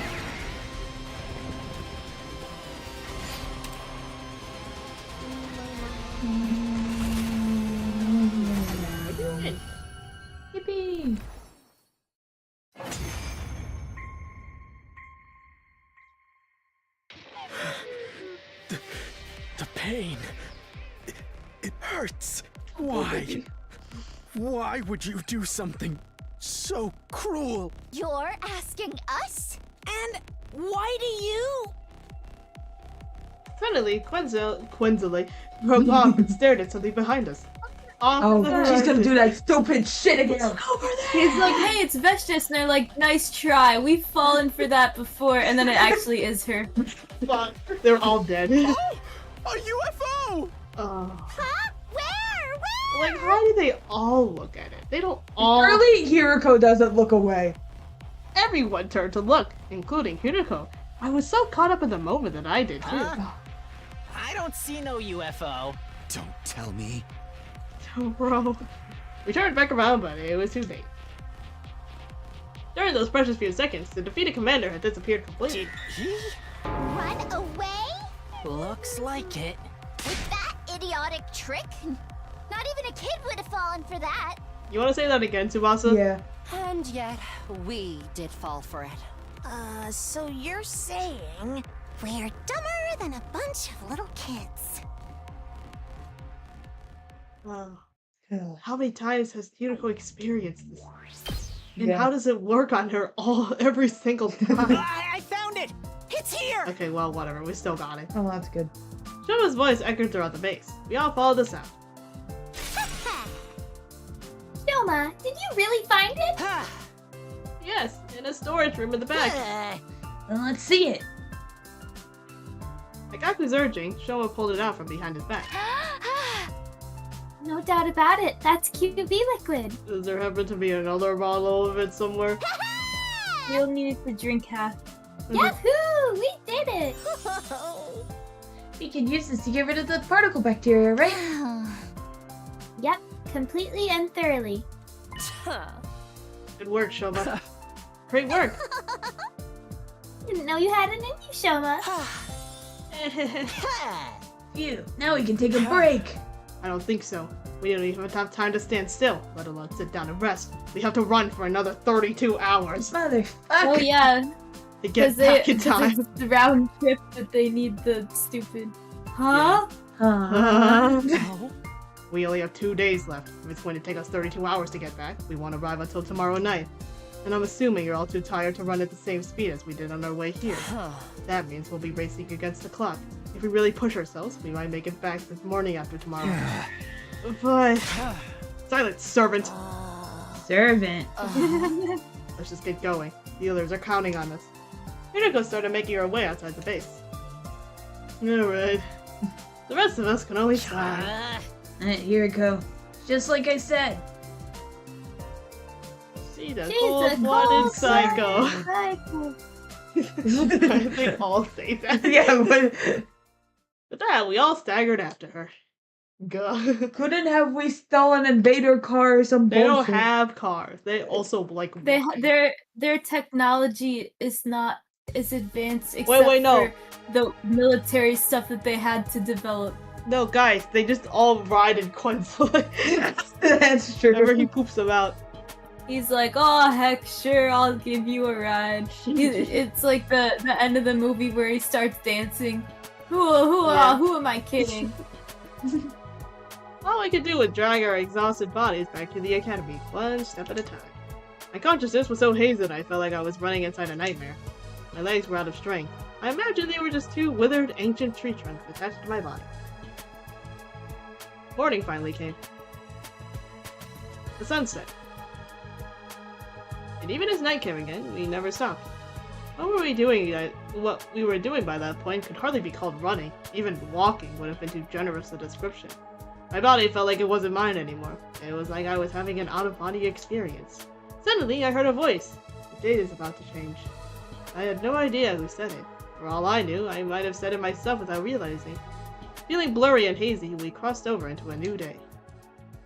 Yippee! The pain. It hurts. Why? Why would you do something so cruel? You're asking us? And why do you? Suddenly, Quinzale broke off and stared at something behind us. Oh, she's gonna do that stupid shit again. He's like, hey, it's Vestius, and they're like, nice try. We've fallen for that before, and then it actually is her. Fuck, they're all dead. Oh, a UFO! Huh? Where? Like, how do they all look at it? They don't all. Early Hiriko doesn't look away. Everyone turned to look, including Hiriko. I was so caught up in the moment that I did too. I don't see no UFO. Don't tell me. Oh, bro. We turned back around, but it was too late. During those precious few seconds, the defeated commander had disappeared completely. Did he? Run away? Looks like it. With that idiotic trick? Not even a kid would have fallen for that. You want to say that again, Tsubasa? Yeah. And yet, we did fall for it. So you're saying we're dumber than a bunch of little kids. Wow. How many times has Hiriko experienced this? And how does it work on her every single time? I found it! It's here! Okay, well, whatever. We still got it. Oh, that's good. Shoma's voice echoed throughout the base. We all followed the sound. Shoma, did you really find it? Yes, in a storage room in the back. Well, let's see it. At Gaku's urging, Shoma pulled it out from behind his back. No doubt about it. That's QB liquid. Does there happen to be another bottle of it somewhere? You'll need to drink half. Yahoo! We did it! We can use this to get rid of the particle bacteria, right? Yep, completely and thoroughly. Good work, Shoma. Great work. Didn't know you had it in you, Shoma. Phew, now we can take a break. I don't think so. We don't even have time to stand still, let alone sit down and rest. We have to run for another 32 hours. Motherfucker. Oh yeah. To get back in time. It's the round trip that they need the stupid. We only have 2 days left. If it's going to take us 32 hours to get back, we won't arrive until tomorrow night. And I'm assuming you're all too tired to run at the same speed as we did on our way here. That means we'll be racing against the clock. If we really push ourselves, we might make it back this morning after tomorrow. But... Silence, servant! Servant. Let's just get going. The others are counting on us. Hinako started making her way outside the base. Alright. The rest of us can only try. Here we go. Just like I said. She's a cold-blooded psycho. They all say that. Yeah, but... With that, we all staggered after her. Couldn't have we stolen an invader car or some They bullshit? don't have cars. They also like Their technology is not as advanced except no. for the military stuff that they had to develop. No, guys, they just all ride in Quinzel. That's true. Whenever he poops them out. He's like, oh heck, sure, I'll give you a ride. It's like the end of the movie where he starts dancing. Who am I kidding? All I could do was drag our exhausted bodies back to the academy, one step at a time. My consciousness was so hazy that I felt like I was running inside a nightmare. My legs were out of strength. I imagined they were just two withered ancient tree trunks attached to my body. Morning finally came. The sun set. And even as night came again, we never stopped. What we were doing by that point could hardly be called running. Even walking would have been too generous a description. My body felt like it wasn't mine anymore. It was like I was having an out-of-body experience. Suddenly, I heard a voice. The date is about to change. I had no idea who said it. For all I knew, I might have said it myself without realizing. Feeling blurry and hazy, we crossed over into a new day.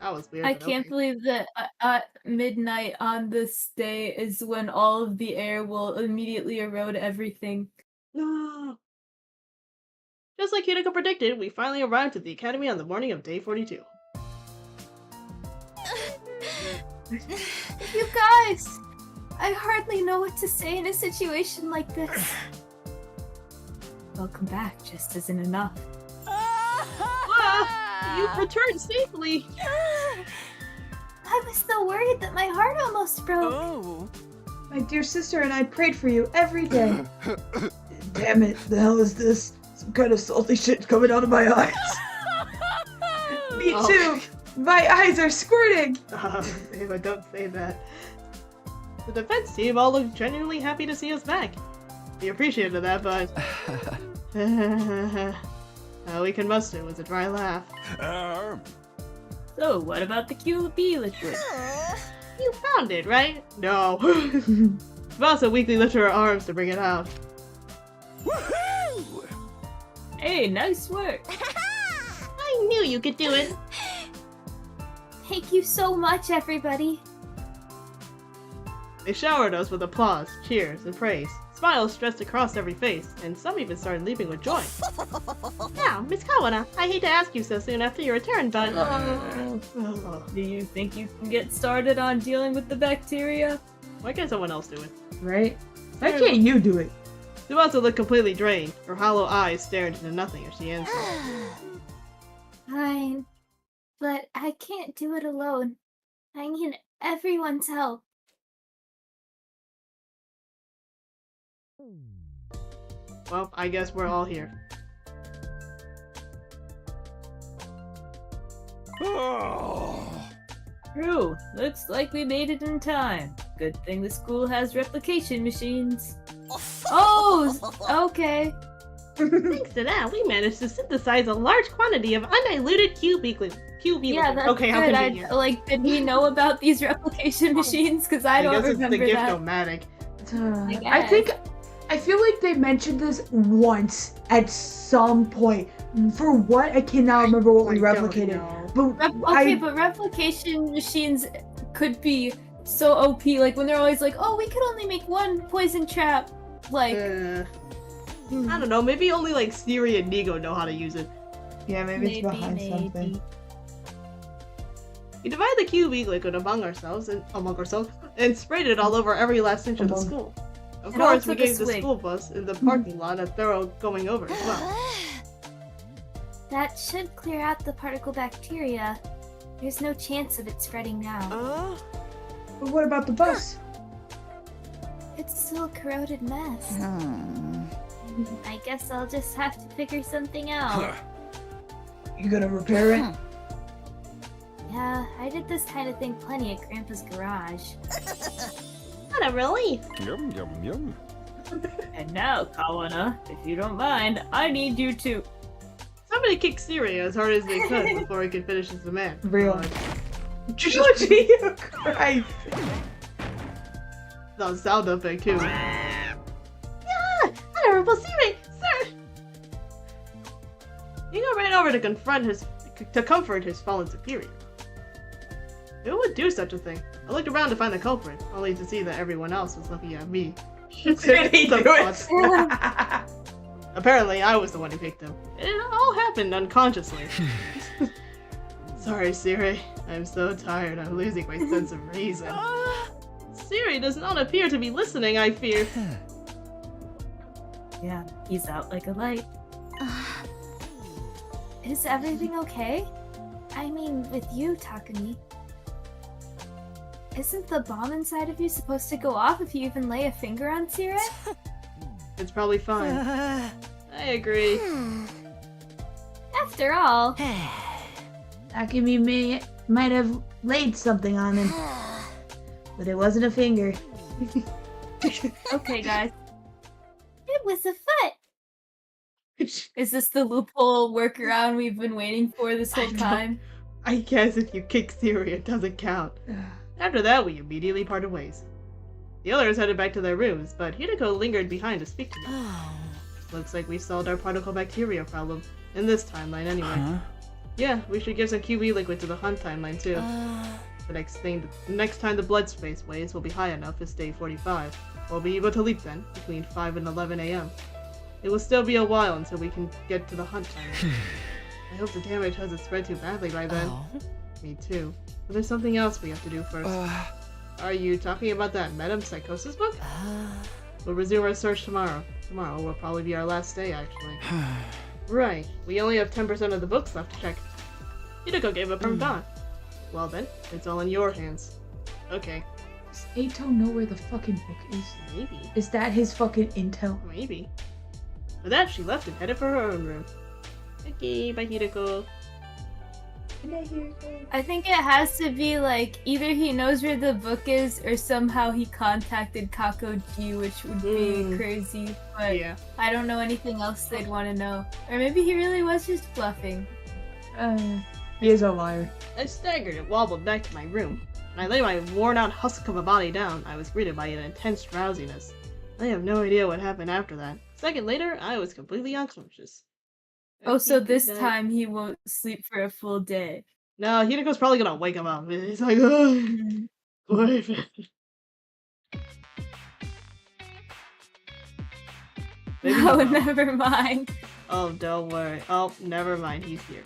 That was weird. I can't believe that at midnight on this day is when all of the air will immediately erode everything. No. Just like Hinako predicted, we finally arrived at the academy on the morning of day 42. You guys! I hardly know what to say in a situation like this. Welcome back just isn't enough. You've returned safely! I was so worried that my heart almost broke. Oh. My dear sister and I prayed for you every day. Damn it, the hell is this? Some kind of salty shit coming out of my eyes. Me too! My eyes are squirting! Ava, don't say that. The defense team all looked genuinely happy to see us back. We appreciated that, but... all we can muster was a dry laugh. So, what about the QB liquid? You found it, right? No. Tsubasa weakly lifted her arms to bring it out. Woohoo! Hey, nice work. I knew you could do it. Thank you so much, everybody. They showered us with applause, cheers, and praise. Smiles stretched across every face, and some even started leaping with joy. Now, Miss Kawana, I hate to ask you so soon after your return, but... Do you think you can get started on dealing with the bacteria? Why can't someone else do it? Right? Why can't you do it? Tsubasa looked completely drained. Her hollow eyes stared into nothing as she answered. Fine. But I can't do it alone. I need everyone's help. Well, I guess we're all here. True. Looks like we made it in time. Good thing the school has replication machines. Oh, okay. Thanks to that, we managed to synthesize a large quantity of undiluted QB. Yeah, that's okay, how good. convenient. Like, did we know about these replication machines? Because I don't guess remember it's the that. Gift-O-Matic. I feel like they mentioned this once at some point. For what? I cannot remember what we replicated. But but replication machines could be so OP. Like when they're always like, "Oh, we could only make one poison trap." Like, I don't know. Maybe only like Siri and Nigo know how to use it. Yeah, maybe it's behind something. We divided the QB liquid among ourselves and sprayed it all over every last inch of the school. Of And all course, we took a gave the swig. school bus in the parking lot a thorough going over as well. That should clear out the particle bacteria. There's no chance of it spreading now. But what about the bus? It's still a corroded mess. I guess I'll just have to figure something out. You gonna repair it? Yeah, I did this kind of thing plenty at Grandpa's garage. What a relief! Yum, yum, yum. and now, Kawana, if you don't mind, I need you to. Somebody kicked Siri as hard as they could before he could finish his demand. Real. Jesus Christ! That sound effect too. Yeah! Honorable Siri, sir! Nigo ran over to comfort his fallen superior. Who would do such a thing? I looked around to find the culprit, only to see that everyone else was looking at me. Did he do it? Apparently, I was the one who picked him. It all happened unconsciously. Sorry, Siri. I'm so tired. I'm losing my sense of reason. Siri does not appear to be listening, I fear. Yeah, he's out like a light. Is everything okay? I mean, with you, Takumi. Isn't the bomb inside of you supposed to go off if you even lay a finger on Siri? It's probably fine. I agree. After all... Takumi might have laid something on him. But it wasn't a finger. Okay, guys. It was a foot! Is this the loophole workaround we've been waiting for this whole time? I guess if you kick Siri, it doesn't count. After that, we immediately parted ways. The others headed back to their rooms, but Hideko lingered behind to speak to me. Looks like we solved our particle bacteria problem, in this timeline anyway. Yeah, we should give some QB liquid to the Hunt timeline too. The next time the blood space waves will be high enough is day 45. We'll be able to leap then, between 5 and 11 AM. It will still be a while until we can get to the Hunt timeline. I hope the damage hasn't spread too badly by then. Me too. But there's something else we have to do first. Are you talking about that metempsychosis book? We'll resume our search tomorrow. Tomorrow will probably be our last day, actually. Right. We only have 10% of the books left to check. Hideko gave up from dawn. Well then, it's all in your hands. Okay. Does Ato know where the fucking book is? Maybe. Is that his fucking intel? Maybe. With that, she left and headed for her own room. Okay, bye Hideko. I think it has to be like either he knows where the book is or somehow he contacted Kakoji, which would be crazy. But yeah. I don't know anything else they'd want to know. Or maybe he really was just bluffing. He is a liar. I staggered and wobbled back to my room. When I lay my worn-out husk of a body down, I was greeted by an intense drowsiness. I have no idea what happened after that. A second later, I was completely unconscious. Oh, so this time he won't sleep for a full day. No, Hideko's probably gonna wake him up. He's like, oh, what if it... Oh, never mind. Oh, don't worry. Oh, never mind. He's here.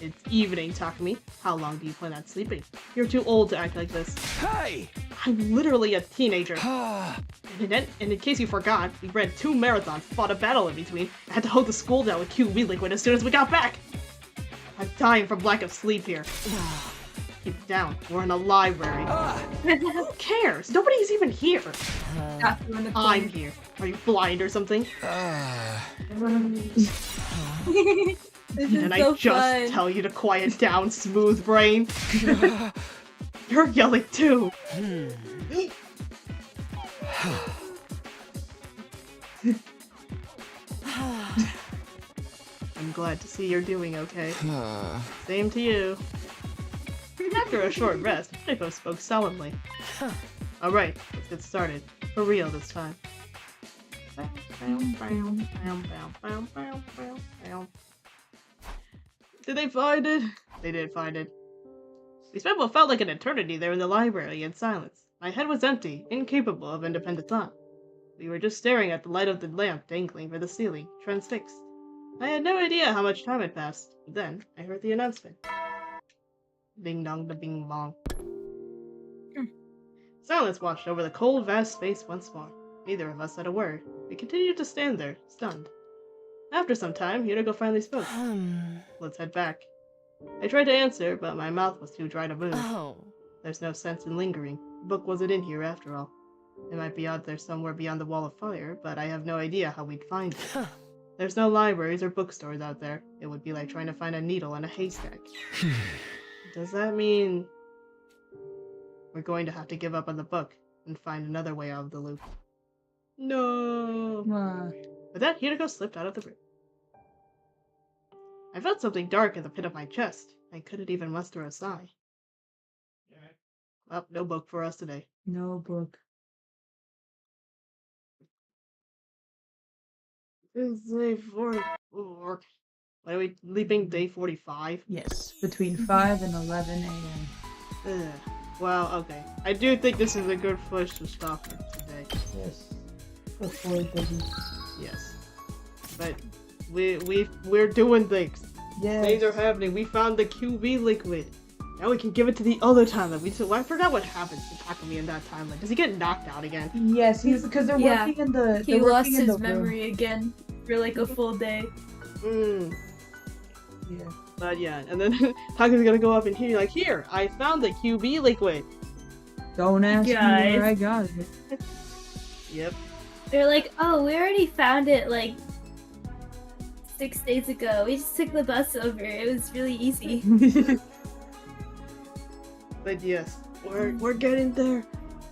It's evening, Takumi. How long do you plan on sleeping? You're too old to act like this. Hey! I'm literally a teenager. And in case you forgot, we ran 2 marathons, fought a battle in between, and had to hold the school down with QB liquid as soon as we got back. I'm dying from lack of sleep here. Keep down. We're in a library. Who cares? Nobody's even here. I'm here. Are you blind or something? Did I just tell you to quiet down, smooth brain? You're yelling too. I'm glad to see you're doing okay. Same to you. After a short rest, Hideko spoke solemnly. Alright, let's get started. For real this time. Did they find it? They did find it. We spent what felt like an eternity there in the library in silence. My head was empty, incapable of independent thought. We were just staring at the light of the lamp dangling from the ceiling, transfixed. I had no idea how much time had passed. Then, I heard the announcement. Ding dong da bing bong. Silence washed over the cold, vast space once more. Neither of us said a word. We continued to stand there, stunned. After some time, Hideko finally spoke. Let's head back. I tried to answer, but my mouth was too dry to move. There's no sense in lingering. The book wasn't in here after all. It might be out there somewhere beyond the wall of fire, but I have no idea how we'd find it. There's no libraries or bookstores out there. It would be like trying to find a needle in a haystack. Does that mean we're going to have to give up on the book and find another way out of the loop? No. With that, Hideko slipped out of the room. I felt something dark in the pit of my chest. I couldn't even muster a sigh. Well, no book for us today. No book. It's day 44. What are we leaping? Day 45? Yes, between 5 and 11 a.m. Well, okay. I do think this is a good place to stop for today. Yes. Before it doesn't. Yes. But we're doing things. Yes. Things are happening. We found the QB liquid. Now we can give it to the other timeline. I forgot what happens to Takumi in that timeline. Does he get knocked out again? Yes, he's because they're working in the. He lost his memory again for like a full day. Yeah. But yeah, and then Takumi's gonna go up in here like, here, I found the QB liquid. Don't ask me where I got it. Yep. They're like, oh, we already found it like 6 days ago. We just took the bus over. It was really easy. But yes, we're getting there.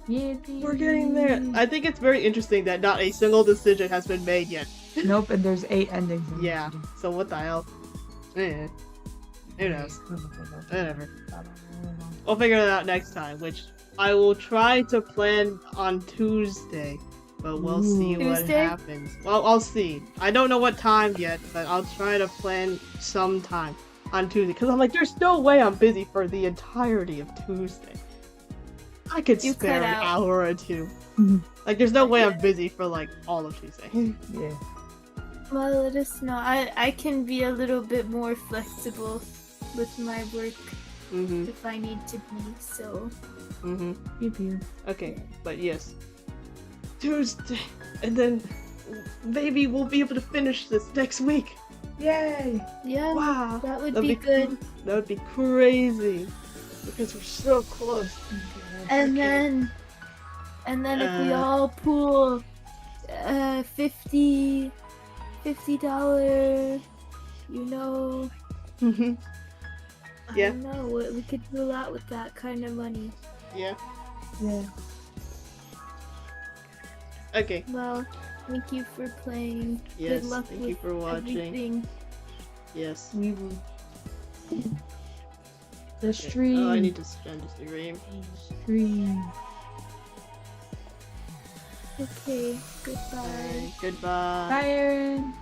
Yippee. We're getting there. I think it's very interesting that not a single decision has been made yet. Nope, and there's 8 endings. Yeah, so what the hell? Who knows? Whatever. We'll figure it out next time, which I will try to plan on Tuesday, but we'll see what happens. Well, I'll see. I don't know what time yet, but I'll try to plan sometime on Tuesday, because I'm like, there's no way I'm busy for the entirety of Tuesday. I could spare an hour or two. Like, there's no way I'm busy for, like, all of Tuesday. Yeah. Well, let us know. I can be a little bit more flexible with my work if I need to be, so. Okay, but yes. Tuesday, and then maybe we'll be able to finish this next week. Yay! Yeah, wow, that would be good. That would be crazy, because we're so close. And then if we all pool $50, you know. Yeah. I don't know. We could do a lot with that kind of money. Yeah. Yeah. Okay. Well, thank you for playing. Yes, Good luck thank with you for watching. everything. Yes. We will. The stream. Oh, I need to spend the stream. Stream. Okay, goodbye. Goodbye. Bye, Aaron.